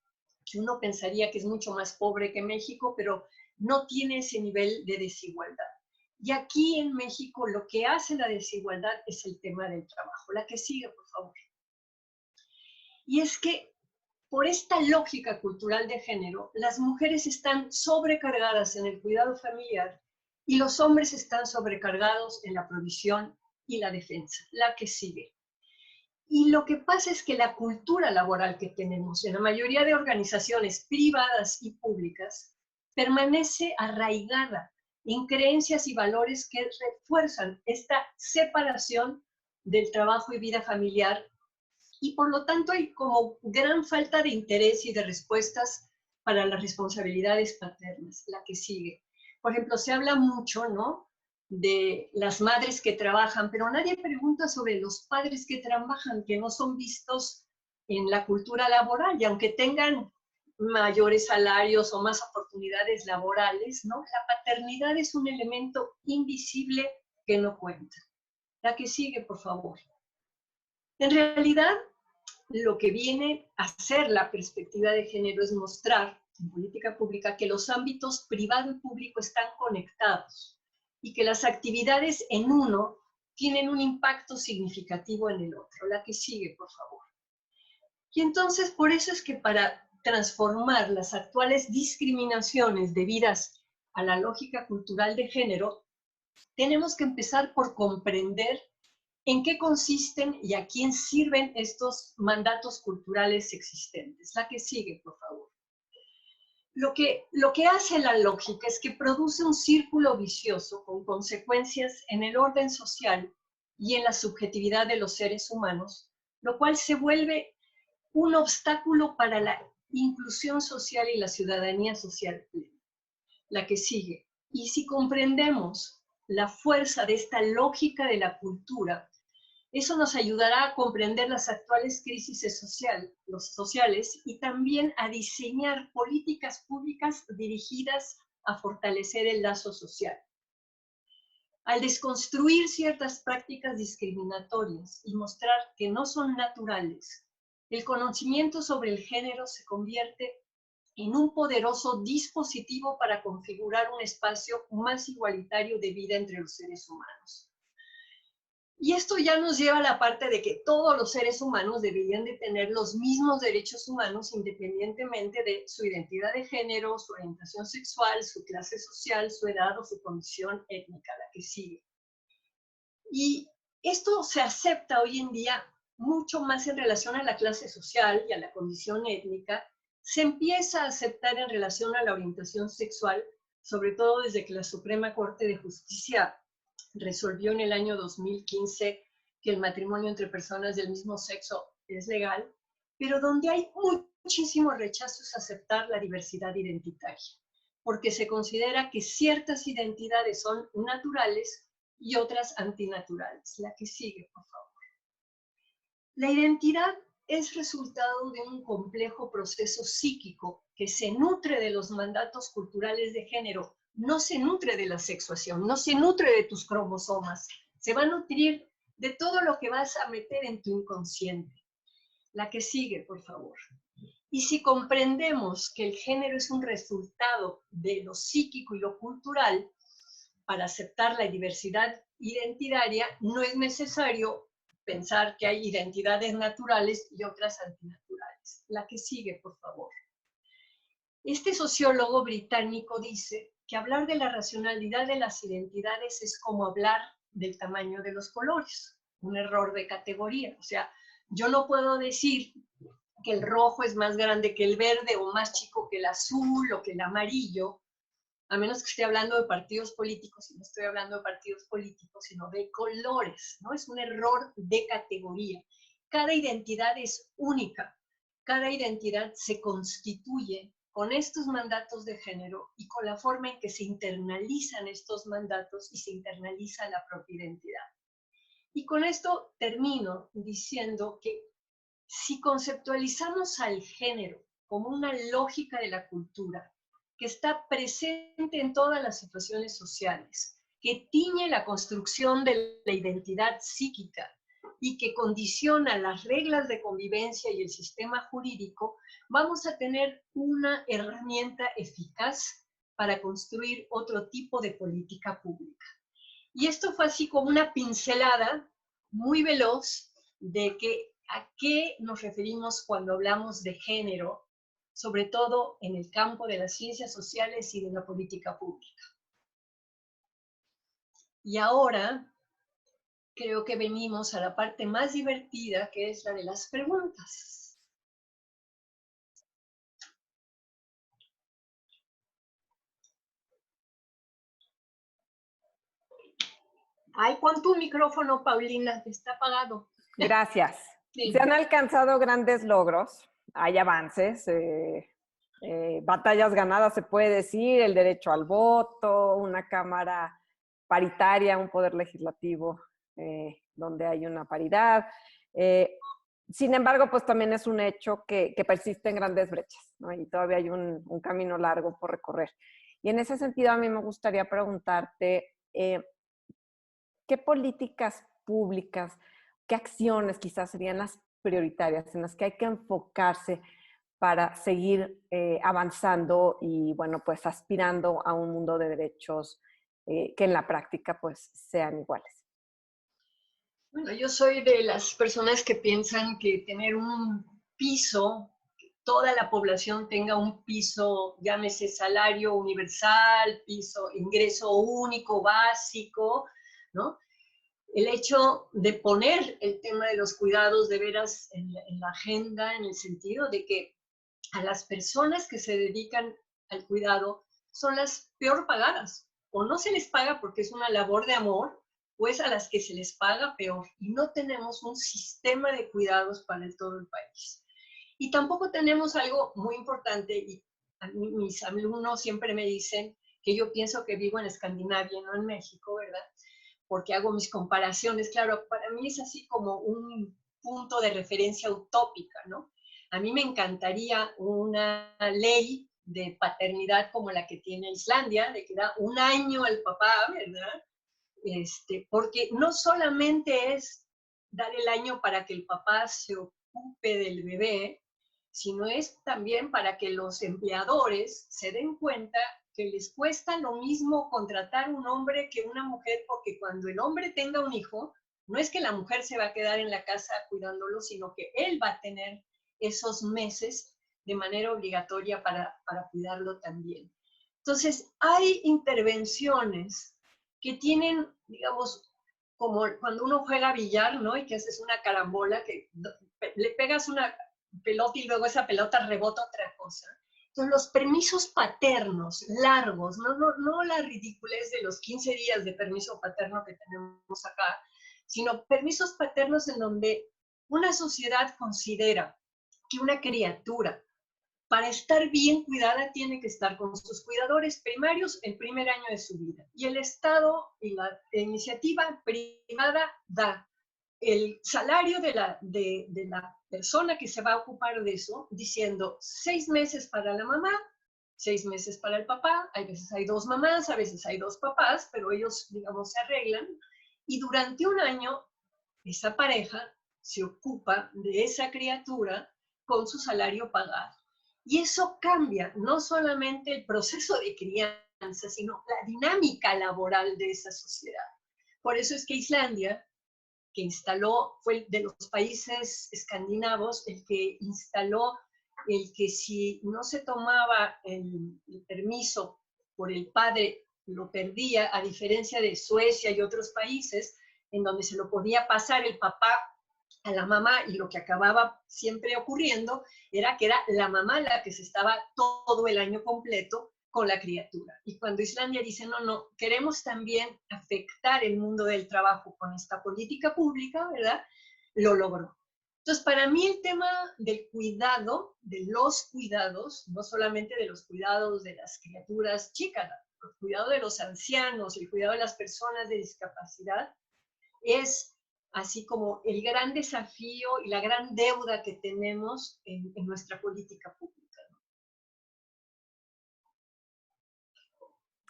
Speaker 3: que uno pensaría que es mucho más pobre que México, pero no tiene ese nivel de desigualdad. Y aquí en México lo que hace la desigualdad es el tema del trabajo. La que sigue, por favor. Y es que por esta lógica cultural de género, las mujeres están sobrecargadas en el cuidado familiar y los hombres están sobrecargados en la provisión y la defensa. La que sigue. Y lo que pasa es que la cultura laboral que tenemos en la mayoría de organizaciones privadas y públicas permanece arraigada en creencias y valores que refuerzan esta separación del trabajo y vida familiar, y por lo tanto hay como gran falta de interés y de respuestas para las responsabilidades paternas. La que sigue. Por ejemplo, se habla mucho, ¿no?, de las madres que trabajan, pero nadie pregunta sobre los padres que trabajan, que no son vistos en la cultura laboral, y aunque tengan mayores salarios o más oportunidades laborales, ¿no?, la paternidad es un elemento invisible que no cuenta. La que sigue, por favor. En realidad, lo que viene a ser la perspectiva de género es mostrar en política pública que los ámbitos privado y público están conectados y que las actividades en uno tienen un impacto significativo en el otro. La que sigue, por favor. Y entonces, por eso es que para transformar las actuales discriminaciones debidas a la lógica cultural de género, tenemos que empezar por comprender en qué consisten y a quién sirven estos mandatos culturales existentes. La que sigue, por favor. Lo que hace la lógica es que produce un círculo vicioso con consecuencias en el orden social y en la subjetividad de los seres humanos, lo cual se vuelve un obstáculo para la inclusión social y la ciudadanía social plena. La que sigue. Y si comprendemos la fuerza de esta lógica de la cultura, eso nos ayudará a comprender las actuales crisis sociales y también a diseñar políticas públicas dirigidas a fortalecer el lazo social. Al desconstruir ciertas prácticas discriminatorias y mostrar que no son naturales, el conocimiento sobre el género se convierte en un poderoso dispositivo para configurar un espacio más igualitario de vida entre los seres humanos. Y esto ya nos lleva a la parte de que todos los seres humanos deberían de tener los mismos derechos humanos independientemente de su identidad de género, su orientación sexual, su clase social, su edad o su condición étnica, la que sigue. Y esto se acepta hoy en día mucho más en relación a la clase social y a la condición étnica. Se empieza a aceptar en relación a la orientación sexual, sobre todo desde que la Suprema Corte de Justicia resolvió en el año 2015 que el matrimonio entre personas del mismo sexo es legal, pero donde hay muchísimo rechazo es aceptar la diversidad identitaria, porque se considera que ciertas identidades son naturales y otras antinaturales. La que sigue, por favor. La identidad es resultado de un complejo proceso psíquico que se nutre de los mandatos culturales de género, no se nutre de la sexuación, no se nutre de tus cromosomas, se va a nutrir de todo lo que vas a meter en tu inconsciente. La que sigue, por favor. Y si comprendemos que el género es un resultado de lo psíquico y lo cultural, para aceptar la diversidad identitaria, no es necesario pensar que hay identidades naturales y otras antinaturales. La que sigue, por favor. Este sociólogo británico dice que hablar de la racionalidad de las identidades es como hablar del tamaño de los colores, un error de categoría. O sea, yo no puedo decir que el rojo es más grande que el verde o más chico que el azul o que el amarillo, a menos que esté hablando de partidos políticos, y no estoy hablando de partidos políticos, sino de colores, ¿no? Es un error de categoría. Cada identidad es única, cada identidad se constituye con estos mandatos de género y con la forma en que se internalizan estos mandatos y se internaliza la propia identidad. Y con esto termino diciendo que si conceptualizamos al género como una lógica de la cultura, que está presente en todas las situaciones sociales, que tiñe la construcción de la identidad psíquica y que condiciona las reglas de convivencia y el sistema jurídico, vamos a tener una herramienta eficaz para construir otro tipo de política pública. Y esto fue así como una pincelada muy veloz de que a qué nos referimos cuando hablamos de género, sobre todo en el campo de las ciencias sociales y de la política pública. Y ahora creo que venimos a la parte más divertida, que es la de las preguntas. Ay, pon tu micrófono, Paulina, está apagado.
Speaker 2: Gracias.
Speaker 3: Sí.
Speaker 2: Se han alcanzado grandes logros, hay avances, batallas ganadas se puede decir, el derecho al voto, una cámara paritaria, un poder legislativo donde hay una paridad. Sin embargo, pues también es un hecho que persisten grandes brechas, ¿no? Y todavía hay un camino largo por recorrer. Y en ese sentido a mí me gustaría preguntarte, ¿qué políticas públicas, qué acciones quizás serían las prioritarias en las que hay que enfocarse para seguir avanzando y, bueno, pues aspirando a un mundo de derechos que en la práctica pues sean iguales?
Speaker 3: Bueno, yo soy de las personas que piensan que tener un piso, que toda la población tenga un piso, llámese salario universal, piso, ingreso único, básico, ¿no? El hecho de poner el tema de los cuidados de veras en la agenda, en el sentido de que a las personas que se dedican al cuidado son las peor pagadas, o no se les paga porque es una labor de amor, pues a las que se les paga peor. Y no tenemos un sistema de cuidados para todo el país. Y tampoco tenemos algo muy importante, y a mí, mis alumnos siempre me dicen que yo pienso que vivo en Escandinavia, no en México, ¿verdad? Porque hago mis comparaciones. Claro, para mí es así como un punto de referencia utópica, ¿no? A mí me encantaría una ley de paternidad como la que tiene Islandia, de que da un año al papá, ¿verdad? porque no solamente es dar el año para que el papá se ocupe del bebé, sino es también para que los empleadores se den cuenta que les cuesta lo mismo contratar un hombre que una mujer, porque cuando el hombre tenga un hijo, no es que la mujer se va a quedar en la casa cuidándolo, sino que él va a tener esos meses de manera obligatoria para cuidarlo también. Entonces, hay intervenciones que tienen, digamos, como cuando uno juega billar, ¿no? Y que haces una carambola, que le pegas una pelota y luego esa pelota rebota otra cosa. Entonces, los permisos paternos largos, no la ridiculez de los 15 días de permiso paterno que tenemos acá, sino permisos paternos en donde una sociedad considera que una criatura, para estar bien cuidada, tiene que estar con sus cuidadores primarios el primer año de su vida. Y el Estado y la iniciativa privada da el salario de la persona que se va a ocupar de eso, diciendo 6 meses para la mamá, 6 meses para el papá, hay veces hay 2 mamás, a veces hay 2 papás, pero ellos, digamos, se arreglan, y durante un año esa pareja se ocupa de esa criatura con su salario pagado. Y eso cambia no solamente el proceso de crianza, sino la dinámica laboral de esa sociedad. Por eso es que Islandia, que instaló, fue de los países escandinavos el que instaló el que si no se tomaba el permiso por el padre, lo perdía, a diferencia de Suecia y otros países, en donde se lo podía pasar el papá a la mamá, y lo que acababa siempre ocurriendo era que era la mamá la que se estaba todo el año completo con la criatura. Y cuando Islandia dice, no, queremos también afectar el mundo del trabajo con esta política pública, ¿verdad? Lo logró. Entonces, para mí el tema del cuidado, de los cuidados, no solamente de los cuidados de las criaturas chicas, el cuidado de los ancianos, el cuidado de las personas de discapacidad, es así como el gran desafío y la gran deuda que tenemos en nuestra política pública.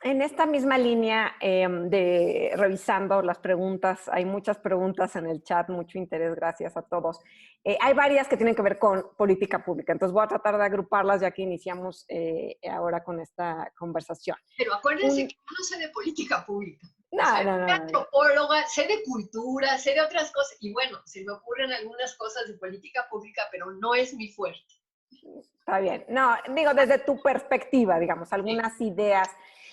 Speaker 2: En esta misma línea de revisando las preguntas, hay muchas preguntas en el chat, mucho interés, gracias a todos. Hay varias que tienen que ver con política pública, entonces voy a tratar de agruparlas ya que iniciamos ahora con esta conversación.
Speaker 3: Pero acuérdense que yo no sé de política pública.
Speaker 2: No,
Speaker 3: soy
Speaker 2: no, no.
Speaker 3: antropóloga, sé de cultura, sé de otras cosas, y bueno, se me ocurren algunas cosas de política pública, pero no es mi fuerte.
Speaker 2: Está bien. No, digo, desde tu perspectiva, digamos, algunas ideas,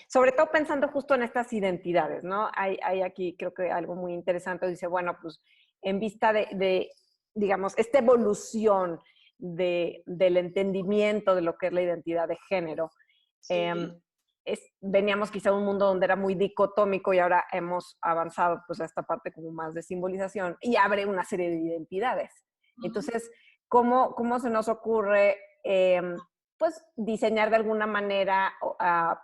Speaker 2: sobre todo pensando justo en estas identidades, ¿no? Hay aquí, creo que algo muy interesante, dice, bueno, pues en vista de digamos, esta evolución del entendimiento de lo que es la identidad de género,
Speaker 3: Sí.
Speaker 2: Veníamos quizá a un mundo donde era muy dicotómico y ahora hemos avanzado pues a esta parte como más de simbolización y abre una serie de identidades. Entonces, ¿cómo se nos ocurre pues diseñar de alguna manera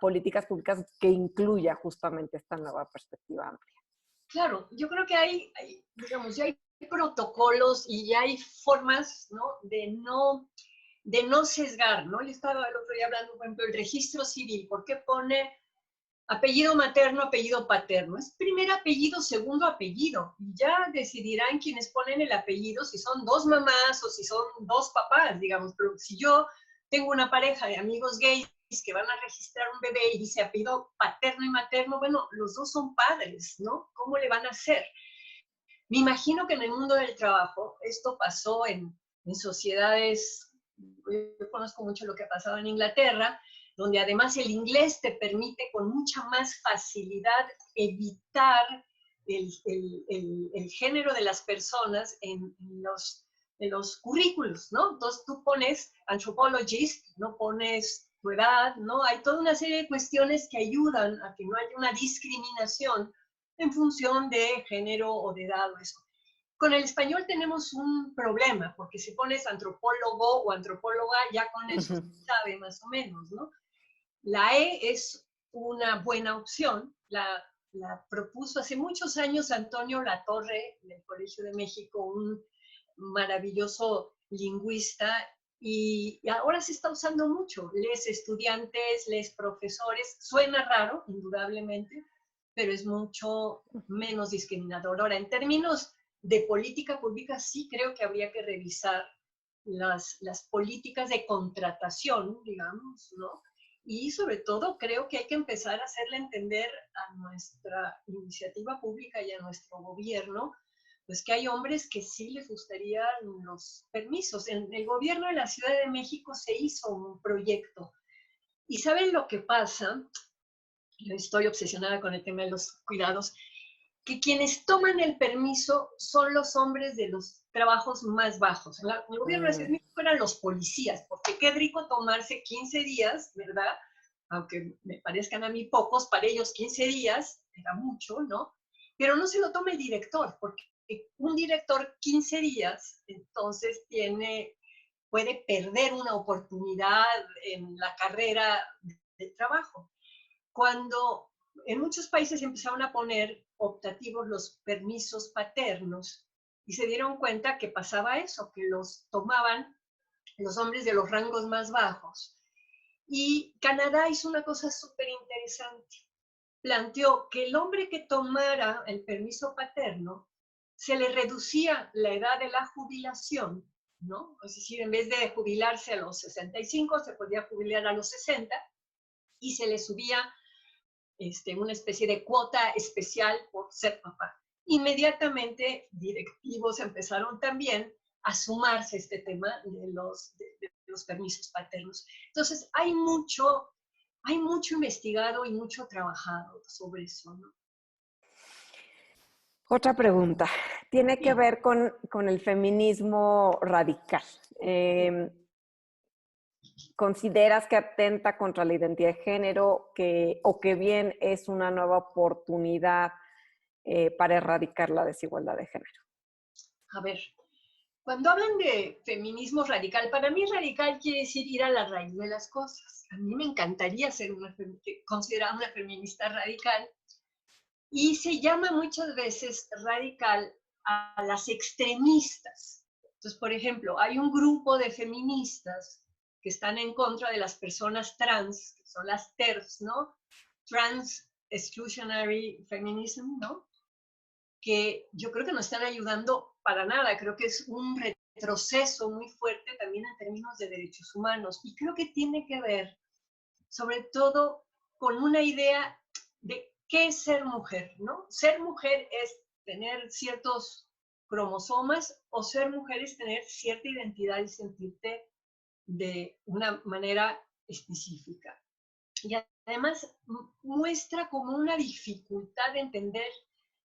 Speaker 2: políticas públicas que incluya justamente esta nueva perspectiva amplia?
Speaker 3: Claro, yo creo que hay digamos, ya hay protocolos y ya hay formas, ¿no? De no sesgar, ¿no? Yo estaba el otro día hablando, por ejemplo, el registro civil, ¿por qué pone apellido materno, apellido paterno? Es primer apellido, segundo apellido, y ya decidirán quienes ponen el apellido, si son 2 mamás o si son 2 papás, digamos, pero si yo tengo una pareja de amigos gays que van a registrar un bebé y dice apellido paterno y materno, bueno, los dos son padres, ¿no? ¿Cómo le van a hacer? Me imagino que en el mundo del trabajo esto pasó en sociedades, yo conozco mucho lo que ha pasado en Inglaterra, donde además el inglés te permite con mucha más facilidad evitar el género de las personas en los currículos, ¿no? Entonces tú pones anthropologist, no pones tu edad, ¿no? Hay toda una serie de cuestiones que ayudan a que no haya una discriminación en función de género o de edad o eso. Con el español tenemos un problema, porque si pones antropólogo o antropóloga, ya con eso se sabe más o menos, ¿no? La E es una buena opción, la propuso hace muchos años Antonio Latorre del Colegio de México, un maravilloso lingüista, y ahora se está usando mucho. Lees estudiantes, lees profesores, suena raro, indudablemente, pero es mucho menos discriminador. Ahora, en términos de política pública, sí creo que habría que revisar las políticas de contratación, digamos, ¿no? Y sobre todo creo que hay que empezar a hacerle entender a nuestra iniciativa pública y a nuestro gobierno, pues que hay hombres que sí les gustaría los permisos. En el gobierno de la Ciudad de México se hizo un proyecto. ¿Y saben lo que pasa? Yo estoy obsesionada con el tema de los cuidados, que quienes toman el permiso son los hombres de los trabajos más bajos. En el gobierno de Ciudad de México eran los policías, porque qué rico tomarse 15 días, ¿verdad? Aunque me parezcan a mí pocos, para ellos 15 días era mucho, ¿no? Pero no se lo toma el director, porque un director 15 días, entonces puede perder una oportunidad en la carrera de trabajo. Cuando en muchos países empezaron a poner optativos los permisos paternos y se dieron cuenta que pasaba eso, que los tomaban los hombres de los rangos más bajos. Y Canadá hizo una cosa súper interesante. Planteó que el hombre que tomara el permiso paterno se le reducía la edad de la jubilación, ¿no? Es decir, en vez de jubilarse a los 65, se podía jubilar a los 60 y se le subía una especie de cuota especial por ser papá. Inmediatamente directivos empezaron también a sumarse a este tema de los permisos paternos. Entonces, hay mucho investigado y mucho trabajado sobre eso, ¿no?
Speaker 2: Otra pregunta. Tiene que ver con el feminismo radical. ¿Consideras que atenta contra la identidad de género o que bien es una nueva oportunidad para erradicar la desigualdad de género?
Speaker 3: A ver, cuando hablan de feminismo radical, para mí radical quiere decir ir a la raíz de las cosas. A mí me encantaría ser considerada una feminista radical y se llama muchas veces radical a las extremistas. Entonces, por ejemplo, hay un grupo de feministas que están en contra de las personas trans, que son las TERFs, ¿no? Trans Exclusionary Feminism, ¿no? Que yo creo que no están ayudando para nada. Creo que es un retroceso muy fuerte también en términos de derechos humanos. Y creo que tiene que ver, sobre todo, con una idea de qué es ser mujer, ¿no? Ser mujer es tener ciertos cromosomas o ser mujer es tener cierta identidad y sentirte de una manera específica. Y además muestra como una dificultad de entender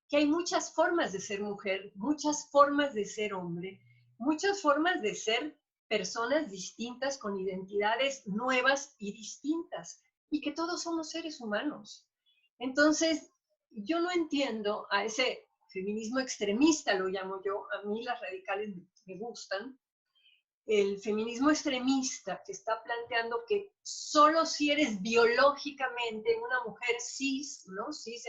Speaker 3: que hay muchas formas de ser mujer, muchas formas de ser hombre, muchas formas de ser personas distintas con identidades nuevas y distintas, y que todos somos seres humanos. Entonces, yo no entiendo a ese feminismo extremista, lo llamo yo, a mí las radicales me gustan, el feminismo extremista que está planteando que solo si eres biológicamente una mujer cis, ¿no? Cis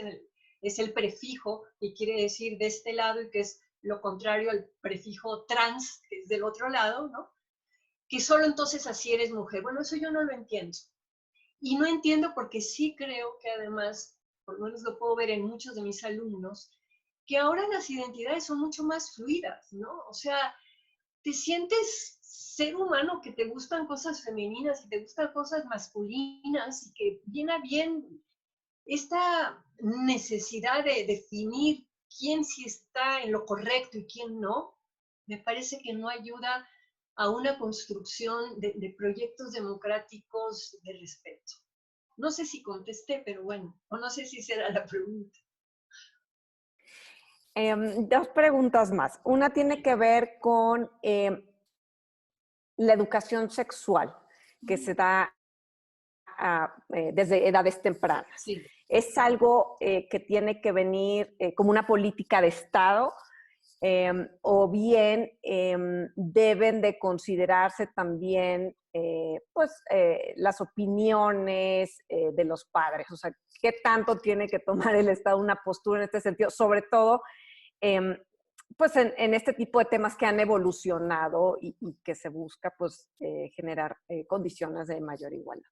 Speaker 3: es el prefijo que quiere decir de este lado y que es lo contrario al prefijo trans, que es del otro lado, ¿no? Que solo entonces así eres mujer. Bueno, eso yo no lo entiendo. Y no entiendo porque sí creo que además, por lo menos lo puedo ver en muchos de mis alumnos, que ahora las identidades son mucho más fluidas, ¿no? O sea, te sientes ser humano, que te gustan cosas femeninas y te gustan cosas masculinas y que viene bien esta necesidad de definir quién sí está en lo correcto y quién no, me parece que no ayuda a una construcción de proyectos democráticos de respeto. No sé si contesté, pero bueno, o no sé si será la pregunta.
Speaker 2: Dos preguntas más. Una tiene que ver con la educación sexual que se da desde edades tempranas.
Speaker 3: Sí.
Speaker 2: ¿Es algo que tiene que venir como una política de Estado o bien deben de considerarse también las opiniones de los padres? O sea, ¿qué tanto tiene que tomar el Estado una postura en este sentido? Sobre todo, pues en este tipo de temas que han evolucionado y que se busca pues generar condiciones de mayor igualdad.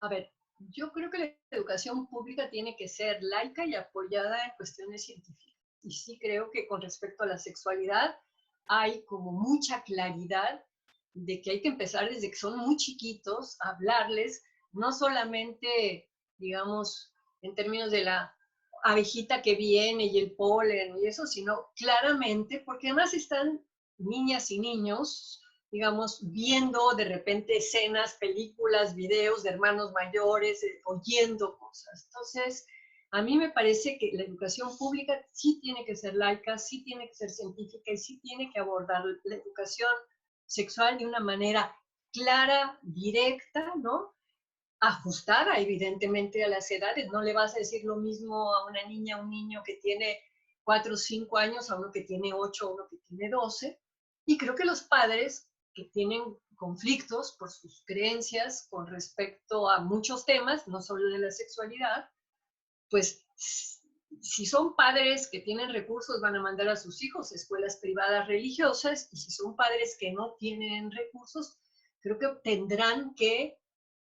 Speaker 3: A ver, Yo creo que la educación pública tiene que ser laica y apoyada en cuestiones científicas. Y sí creo que con respecto a la sexualidad hay como mucha claridad de que hay que empezar desde que son muy chiquitos a hablarles, no solamente, digamos, en términos de la abejita que viene y el polen y eso, sino claramente, porque además están niñas y niños, digamos, viendo de repente escenas, películas, videos de hermanos mayores, oyendo cosas. Entonces, a mí me parece que la educación pública sí tiene que ser laica, sí tiene que ser científica y sí tiene que abordar la educación sexual de una manera clara, directa, ¿no? Ajustada evidentemente a las edades. No le vas a decir lo mismo a una niña, a un niño que tiene 4 o 5 años, a uno que tiene 8, a uno que tiene 12. Y creo que los padres que tienen conflictos por sus creencias con respecto a muchos temas, no solo de la sexualidad, pues si son padres que tienen recursos van a mandar a sus hijos a escuelas privadas religiosas, y si son padres que no tienen recursos, creo que tendrán que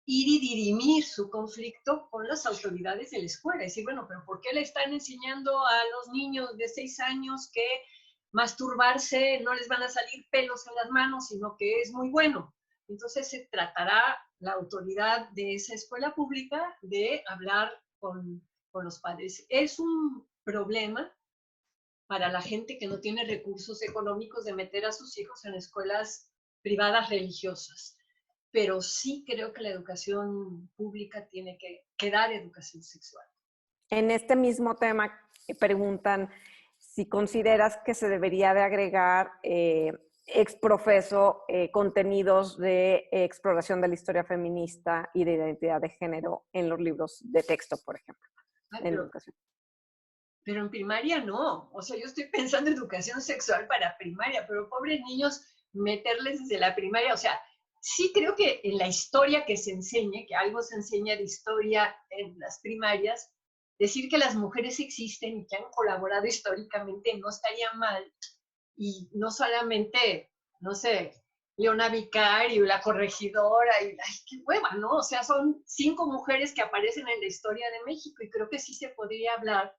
Speaker 3: ir y dirimir su conflicto con las autoridades de la escuela. Decir, bueno, pero ¿por qué le están enseñando a los niños de 6 años que masturbarse no les van a salir pelos en las manos, sino que es muy bueno? Entonces se tratará la autoridad de esa escuela pública de hablar con los padres. Es un problema para la gente que no tiene recursos económicos de meter a sus hijos en escuelas privadas religiosas. Pero sí creo que la educación pública tiene que dar educación sexual.
Speaker 2: En este mismo tema preguntan si consideras que se debería de agregar exprofeso contenidos de exploración de la historia feminista y de identidad de género en los libros de texto, por ejemplo, en educación.
Speaker 3: Pero en primaria no. O sea, yo estoy pensando en educación sexual para primaria, pero pobres niños, meterles desde la primaria, o sea, sí creo que en la historia que se enseñe, que algo se enseña de historia en las primarias, decir que las mujeres existen y que han colaborado históricamente no estaría mal. Y no solamente, no sé, Leona Vicario, la corregidora, y ay, qué hueva, ¿no? O sea, son 5 mujeres que aparecen en la historia de México y creo que sí se podría hablar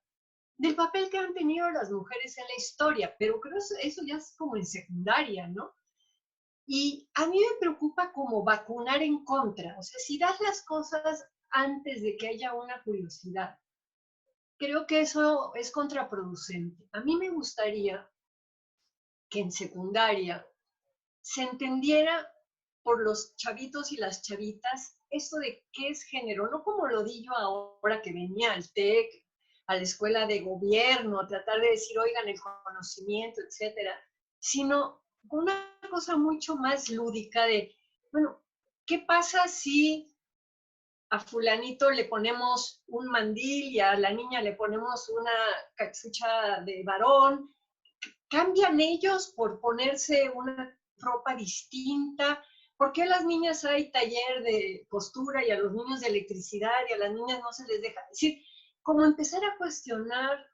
Speaker 3: del papel que han tenido las mujeres en la historia, pero creo que eso ya es como en secundaria, ¿no? Y a mí me preocupa como vacunar en contra, o sea, si das las cosas antes de que haya una curiosidad, creo que eso es contraproducente. A mí me gustaría que en secundaria se entendiera por los chavitos y las chavitas esto de qué es género, no como lo di yo ahora que venía al TEC, a la escuela de gobierno, a tratar de decir, oigan, el conocimiento, etcétera, sino una cosa mucho más lúdica de, bueno, ¿qué pasa si a fulanito le ponemos un mandil y a la niña le ponemos una cachucha de varón? ¿Cambian ellos por ponerse una ropa distinta? ¿Por qué a las niñas hay taller de costura y a los niños de electricidad y a las niñas no se les deja? Es decir, como empezar a cuestionar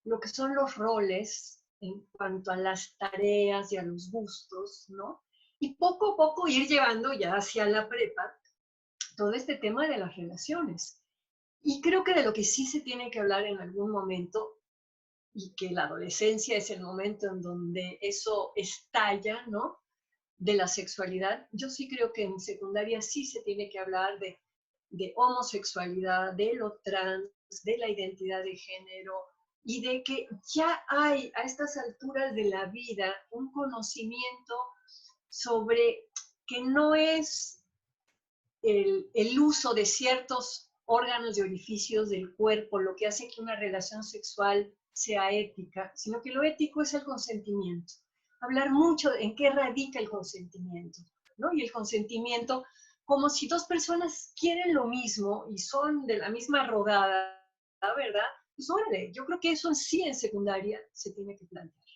Speaker 3: lo que son los roles en cuanto a las tareas y a los gustos, ¿no? Y poco a poco ir llevando ya hacia la prepa todo este tema de las relaciones. Y creo que de lo que sí se tiene que hablar en algún momento, y que la adolescencia es el momento en donde eso estalla, ¿no? De la sexualidad. Yo sí creo que en secundaria sí se tiene que hablar de homosexualidad, de lo trans, de la identidad de género, y de que ya hay a estas alturas de la vida un conocimiento sobre que no es el uso de ciertos órganos y orificios del cuerpo lo que hace que una relación sexual sea ética, sino que lo ético es el consentimiento. Hablar mucho en qué radica el consentimiento, ¿no? Y el consentimiento como si dos personas quieren lo mismo y son de la misma rodada, ¿verdad? Pues órale, yo creo que eso sí en secundaria se tiene que plantear.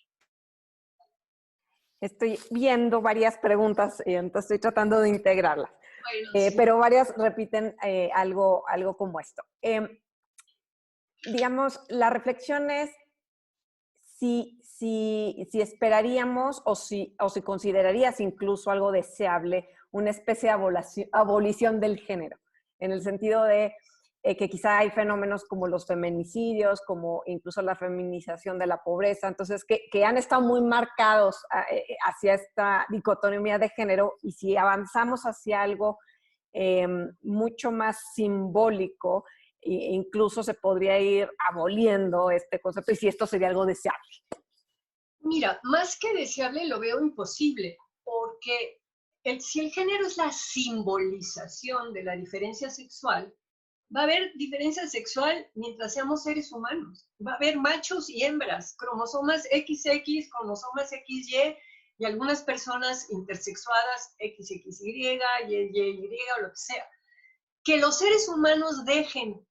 Speaker 2: Estoy viendo varias preguntas, entonces estoy tratando de integrarlas.
Speaker 3: Bueno, sí.
Speaker 2: Pero varias repiten algo como esto. Digamos, la reflexión es si esperaríamos o si considerarías incluso algo deseable una especie de abolición del género. en el sentido de que quizá hay fenómenos como los feminicidios, como incluso la feminización de la pobreza, entonces que han estado muy marcados hacia esta dicotomía de género, y si avanzamos hacia algo mucho más simbólico, incluso se podría ir aboliendo este concepto, y si esto sería algo deseable.
Speaker 3: Mira, más que deseable lo veo imposible, porque si el género es la simbolización de la diferencia sexual, va a haber diferencia sexual mientras seamos seres humanos. Va a haber machos y hembras, cromosomas XX, cromosomas XY, y algunas personas intersexuadas XXY, YY o lo que sea. Que los seres humanos dejen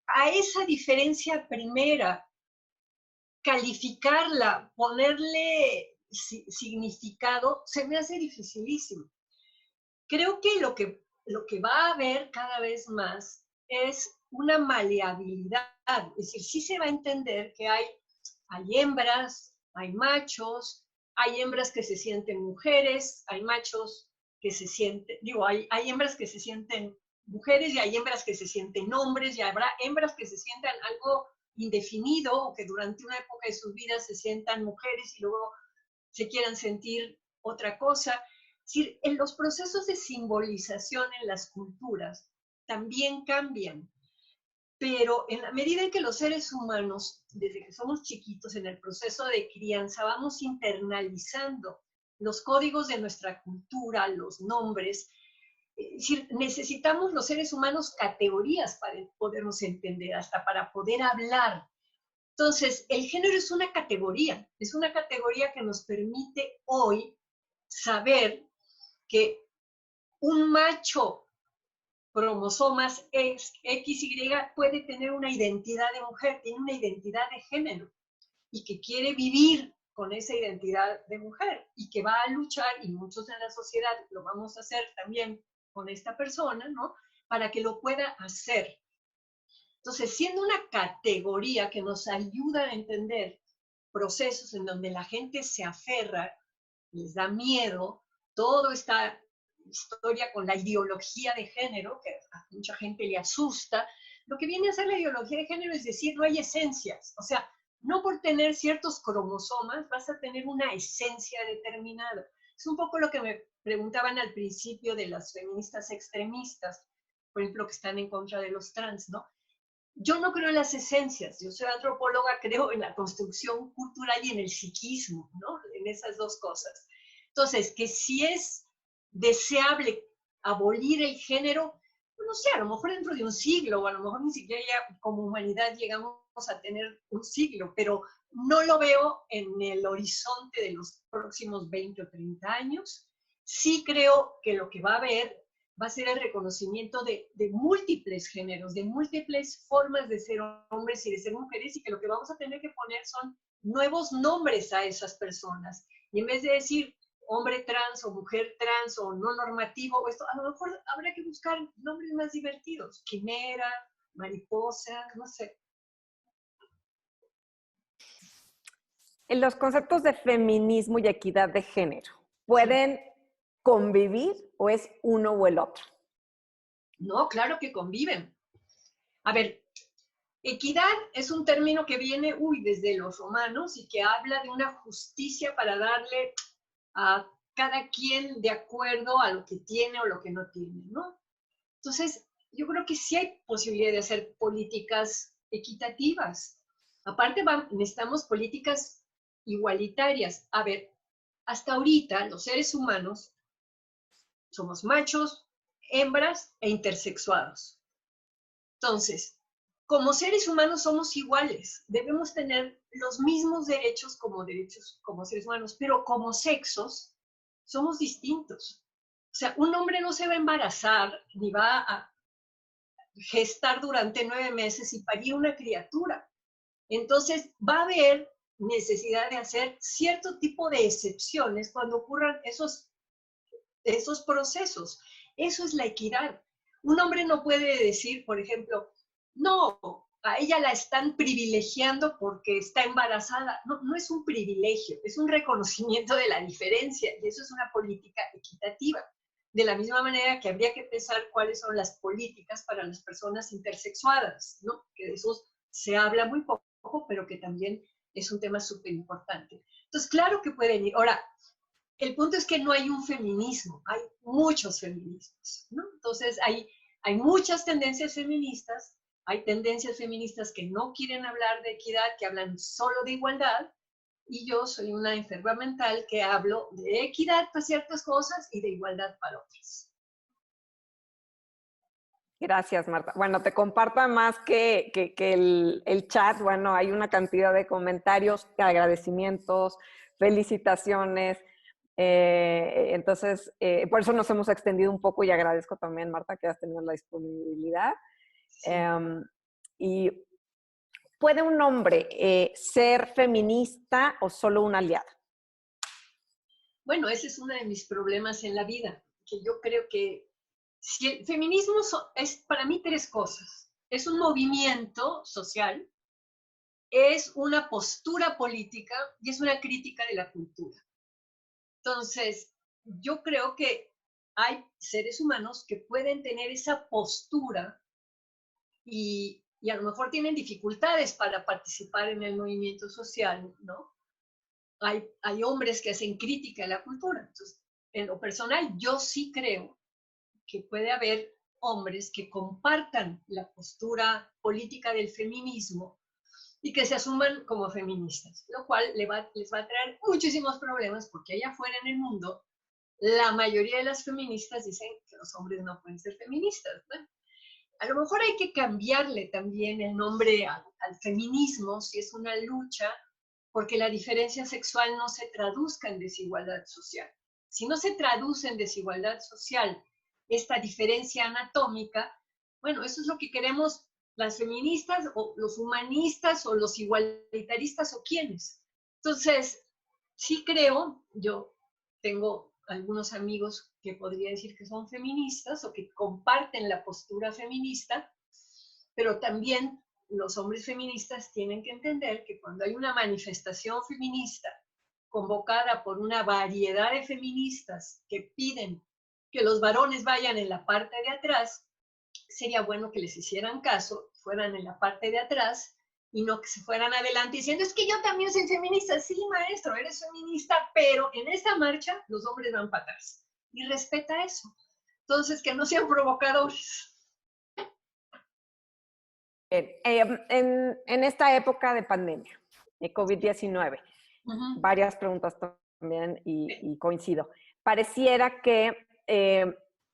Speaker 3: a esa diferencia primera calificarla, ponerle significado, se me hace dificilísimo. Creo que lo que va a haber cada vez más es una maleabilidad, es decir, sí se va a entender que hay hembras, hay machos, hay hembras que se sienten mujeres, hay machos que se sienten, hay hembras que se sienten mujeres y hay hembras que se sienten hombres y habrá hembras que se sientan algo indefinido o que durante una época de sus vidas se sientan mujeres y luego se quieran sentir otra cosa. Es decir, en los procesos de simbolización en las culturas también cambian, pero en la medida en que los seres humanos, desde que somos chiquitos, en el proceso de crianza, vamos internalizando los códigos de nuestra cultura, los nombres, es decir, necesitamos los seres humanos categorías para podernos entender, hasta para poder hablar. Entonces, el género es una categoría que nos permite hoy saber que un macho cromosomas XY puede tener una identidad de mujer, tiene una identidad de género y que quiere vivir con esa identidad de mujer y que va a luchar, y muchos en la sociedad lo vamos a hacer también con esta persona, ¿no? Para que lo pueda hacer. Entonces, siendo una categoría que nos ayuda a entender procesos en donde la gente se aferra, les da miedo, toda esta historia con la ideología de género, que a mucha gente le asusta, lo que viene a ser la ideología de género es decir, no hay esencias, o sea, no por tener ciertos cromosomas vas a tener una esencia determinada. Es un poco lo que me preguntaban al principio de las feministas extremistas, por ejemplo, que están en contra de los trans, ¿no? Yo no creo en las esencias, yo soy antropóloga, creo en la construcción cultural y en el psiquismo, ¿no? En esas dos cosas. Entonces, que si es deseable abolir el género, no sé, a lo mejor dentro de un siglo, o a lo mejor ni siquiera ya como humanidad llegamos a tener un siglo, pero no lo veo en el horizonte de los próximos 20 o 30 años. Sí creo que lo que va a haber va a ser el reconocimiento de múltiples géneros, de múltiples formas de ser hombres y de ser mujeres, y que lo que vamos a tener que poner son nuevos nombres a esas personas. Y en vez de decir hombre trans o mujer trans o no normativo, esto, a lo mejor habrá que buscar nombres más divertidos. Quimera, mariposa, no sé.
Speaker 2: En los conceptos de feminismo y equidad de género, ¿pueden convivir o es uno o el otro?
Speaker 3: No, claro que conviven. A ver, equidad es un término que viene, desde los romanos y que habla de una justicia para darle a cada quien de acuerdo a lo que tiene o lo que no tiene, ¿no? Entonces, yo creo que sí hay posibilidad de hacer políticas equitativas. Aparte, necesitamos políticas igualitarias. A ver, hasta ahorita los seres humanos somos machos, hembras e intersexuados. Entonces, como seres humanos somos iguales, debemos tener los mismos derechos como seres humanos, pero como sexos somos distintos. O sea, un hombre no se va a embarazar ni va a gestar durante 9 meses y parir una criatura. Entonces, va a haber necesidad de hacer cierto tipo de excepciones cuando ocurran esos procesos. Eso es la equidad. Un hombre no puede decir, por ejemplo, no, a ella la están privilegiando porque está embarazada. No, no es un privilegio, es un reconocimiento de la diferencia y eso es una política equitativa. de la misma manera que habría que pensar cuáles son las políticas para las personas intersexuadas, ¿no? Que de eso se habla muy poco, pero que también es un tema súper importante. Entonces, claro que pueden ir. Ahora, el punto es que no hay un feminismo, hay muchos feminismos, ¿no? Entonces, hay muchas tendencias feministas, hay tendencias feministas que no quieren hablar de equidad, que hablan solo de igualdad, y yo soy una enferma mental que hablo de equidad para ciertas cosas y de igualdad para otras.
Speaker 2: Gracias, Marta. Bueno, te comparto más que el chat. Bueno, hay una cantidad de comentarios, agradecimientos, felicitaciones. Entonces, por eso nos hemos extendido un poco y agradezco también, Marta, que has tenido la disponibilidad.
Speaker 3: Sí.
Speaker 2: Y ¿puede un hombre ser feminista o solo un aliado?
Speaker 3: Bueno, ese es uno de mis problemas en la vida, que yo creo que si el feminismo es para mí tres cosas. Es un movimiento social, es una postura política y es una crítica de la cultura. Entonces, yo creo que hay seres humanos que pueden tener esa postura y a lo mejor tienen dificultades para participar en el movimiento social, ¿no? Hay hombres que hacen crítica a la cultura. Entonces, en lo personal, yo sí creo que puede haber hombres que compartan la postura política del feminismo y que se asuman como feministas, lo cual les va a traer muchísimos problemas porque allá afuera en el mundo la mayoría de las feministas dicen que los hombres no pueden ser feministas, ¿no? A lo mejor hay que cambiarle también el nombre al feminismo si es una lucha porque la diferencia sexual no se traduzca en desigualdad social. Si no se traduce en desigualdad social esta diferencia anatómica, bueno, eso es lo que queremos las feministas o los humanistas o los igualitaristas o quienes. Entonces, sí creo, yo tengo algunos amigos que podría decir que son feministas o que comparten la postura feminista, pero también los hombres feministas tienen que entender que cuando hay una manifestación feminista convocada por una variedad de feministas que piden que los varones vayan en la parte de atrás, sería bueno que les hicieran caso, fueran en la parte de atrás y no que se fueran adelante diciendo, es que yo también soy feminista. Sí, maestro, eres feminista, pero en esta marcha los hombres van para atrás. Y respeta eso. Entonces, que no sean provocadores.
Speaker 2: En esta época de pandemia, de COVID-19, varias preguntas también y coincido. Pareciera que,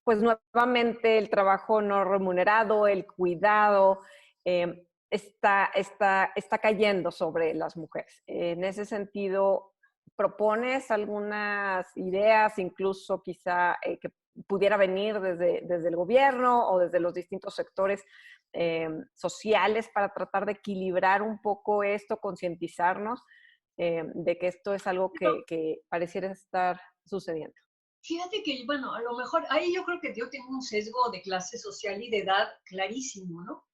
Speaker 2: pues nuevamente el trabajo no remunerado, el cuidado, está cayendo sobre las mujeres. En ese sentido, ¿propones algunas ideas, incluso quizá que pudiera venir desde el gobierno o desde los distintos sectores sociales para tratar de equilibrar un poco esto, concientizarnos de que esto es algo que pareciera estar sucediendo?
Speaker 3: Fíjate que, bueno, a lo mejor ahí yo creo que yo tengo un sesgo de clase social y de edad clarísimo, ¿no?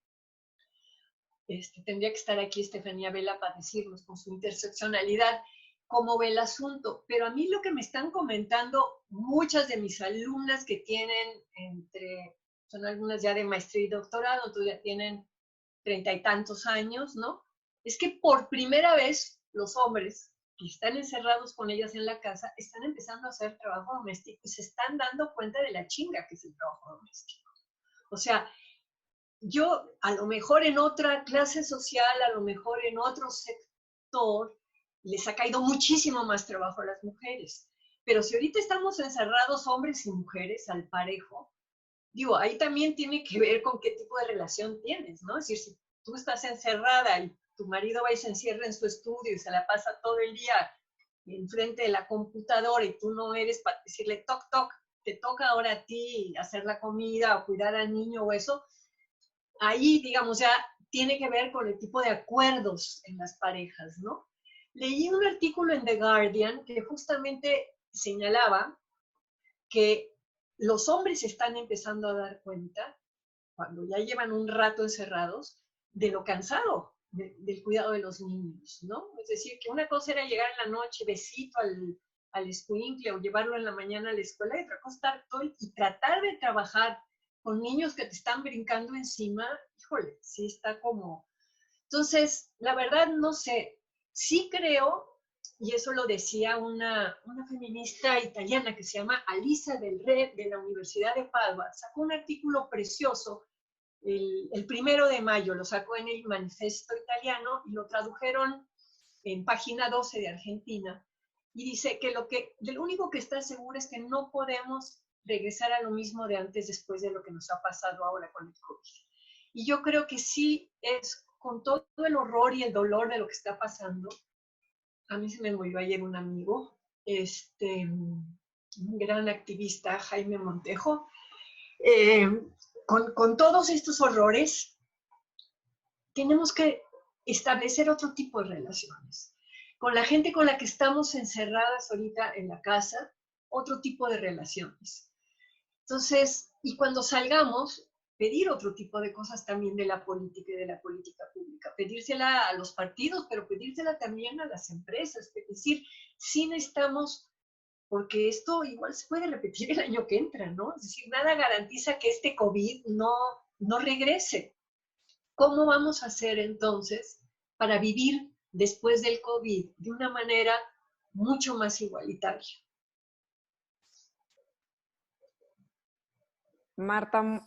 Speaker 3: Tendría que estar aquí Estefanía Vela para decirnos con su interseccionalidad cómo ve el asunto. Pero a mí lo que me están comentando muchas de mis alumnas que tienen son algunas ya de maestría y doctorado, entonces ya tienen 30 y tantos años, ¿no? Es que por primera vez los hombres que están encerrados con ellas en la casa están empezando a hacer trabajo doméstico y se están dando cuenta de la chinga que es el trabajo doméstico. O sea, yo a lo mejor en otra clase social, a lo mejor en otro sector, les ha caído muchísimo más trabajo a las mujeres. Pero si ahorita estamos encerrados hombres y mujeres al parejo, digo, ahí también tiene que ver con qué tipo de relación tienes, ¿no? Es decir, si tú estás encerrada y tu marido va y se encierra en su estudio y se la pasa todo el día enfrente de la computadora y tú no eres para decirle toc, toc, te toca ahora a ti hacer la comida o cuidar al niño o eso, ahí, digamos, ya tiene que ver con el tipo de acuerdos en las parejas, ¿no? Leí un artículo en The Guardian que justamente señalaba que los hombres están empezando a dar cuenta, cuando ya llevan un rato encerrados, de lo cansado del cuidado de los niños, ¿no? Es decir, que una cosa era llegar en la noche, besito al al escuincle o llevarlo en la mañana a la escuela, y otra cosa estar todo y tratar de trabajar con niños que te están brincando encima, híjole, sí está como... Entonces, la verdad, no sé, sí creo, y eso lo decía una feminista italiana que se llama Alisa Del Re, de la Universidad de Padua, sacó un artículo precioso el 1 de mayo, lo sacó en el Manifesto Italiano y lo tradujeron en página 12 de Argentina, y dice que lo único que está seguro es que no podemos regresar a lo mismo de antes después de lo que nos ha pasado ahora con el COVID. Y yo creo que sí es con todo el horror y el dolor de lo que está pasando. A mí se me murió ayer un amigo, un gran activista, Jaime Montejo. Con todos estos horrores, tenemos que establecer otro tipo de relaciones. Con la gente con la que estamos encerradas ahorita en la casa, otro tipo de relaciones. Entonces, y cuando salgamos, pedir otro tipo de cosas también de la política y de la política pública. Pedírsela a los partidos, pero pedírsela también a las empresas. Es decir, sí necesitamos, porque esto igual se puede repetir el año que entra, ¿no? Es decir, nada garantiza que este COVID no regrese. ¿Cómo vamos a hacer entonces para vivir después del COVID de una manera mucho más igualitaria?
Speaker 2: Marta,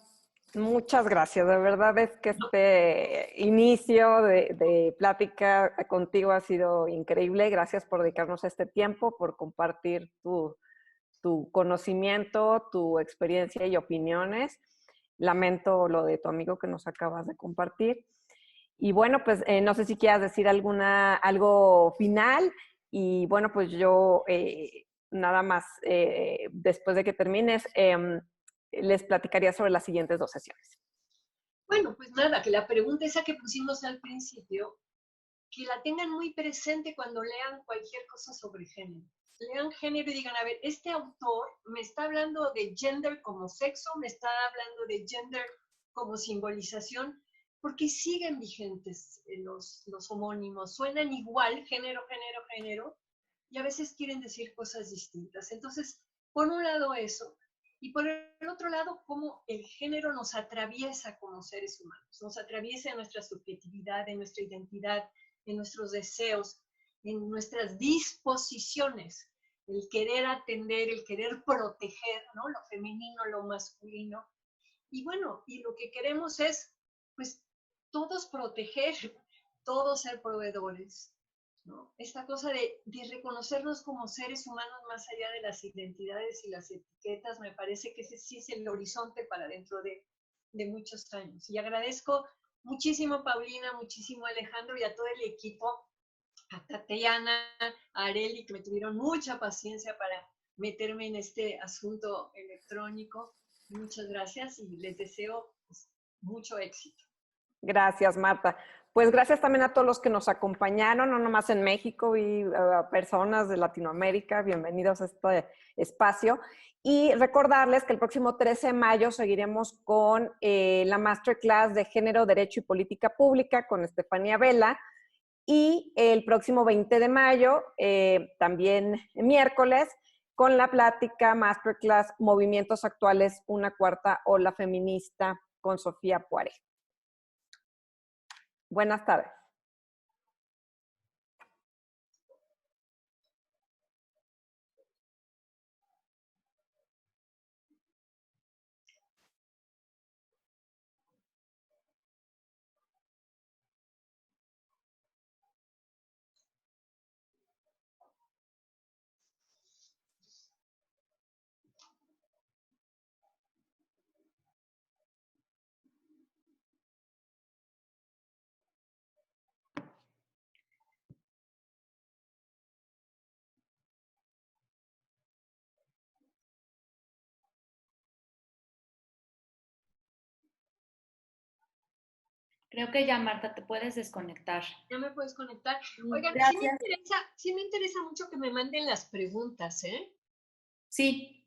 Speaker 2: muchas gracias. De verdad es que este inicio de plática contigo ha sido increíble. Gracias por dedicarnos este tiempo, por compartir tu conocimiento, tu experiencia y opiniones. Lamento lo de tu amigo que nos acabas de compartir. Y bueno, pues no sé si quieras decir algo final. Y bueno, pues yo nada más, después de que termines, les platicaría sobre las siguientes 2 sesiones.
Speaker 3: Bueno, pues nada, que la pregunta esa que pusimos al principio, que la tengan muy presente cuando lean cualquier cosa sobre género. Lean género y digan, a ver, este autor me está hablando de gender como sexo, me está hablando de gender como simbolización, porque siguen vigentes los homónimos, suenan igual, género, género, género, y a veces quieren decir cosas distintas. Entonces, por un lado eso, y por el otro lado, cómo el género nos atraviesa como seres humanos, nos atraviesa en nuestra subjetividad, en nuestra identidad, en nuestros deseos, en nuestras disposiciones, el querer atender, el querer proteger, ¿no? Lo femenino, lo masculino. Y bueno, y lo que queremos es, pues, todos proteger, todos ser proveedores, ¿no? Esta cosa de reconocernos como seres humanos más allá de las identidades y las etiquetas, me parece que ese sí es el horizonte para dentro de muchos años. Y agradezco muchísimo, Paulina, muchísimo, Alejandro, y a todo el equipo, a Tatiana, a Areli, que me tuvieron mucha paciencia para meterme en este asunto electrónico. Muchas gracias y les deseo, pues, mucho éxito.
Speaker 2: Gracias, Marta. Pues gracias también a todos los que nos acompañaron, no nomás en México, y a personas de Latinoamérica. Bienvenidos a este espacio. Y recordarles que el próximo 13 de mayo seguiremos con la Masterclass de Género, Derecho y Política Pública con Estefanía Vela. Y el próximo 20 de mayo, también miércoles, con la plática Masterclass Movimientos Actuales, una cuarta ola feminista con Sofía Poiré. Buenas tardes.
Speaker 4: Creo que ya, Marta, te puedes desconectar.
Speaker 3: Ya me puedes conectar. Oigan,
Speaker 4: Gracias.
Speaker 3: sí me interesa mucho que me manden las preguntas, ¿eh?
Speaker 4: Sí,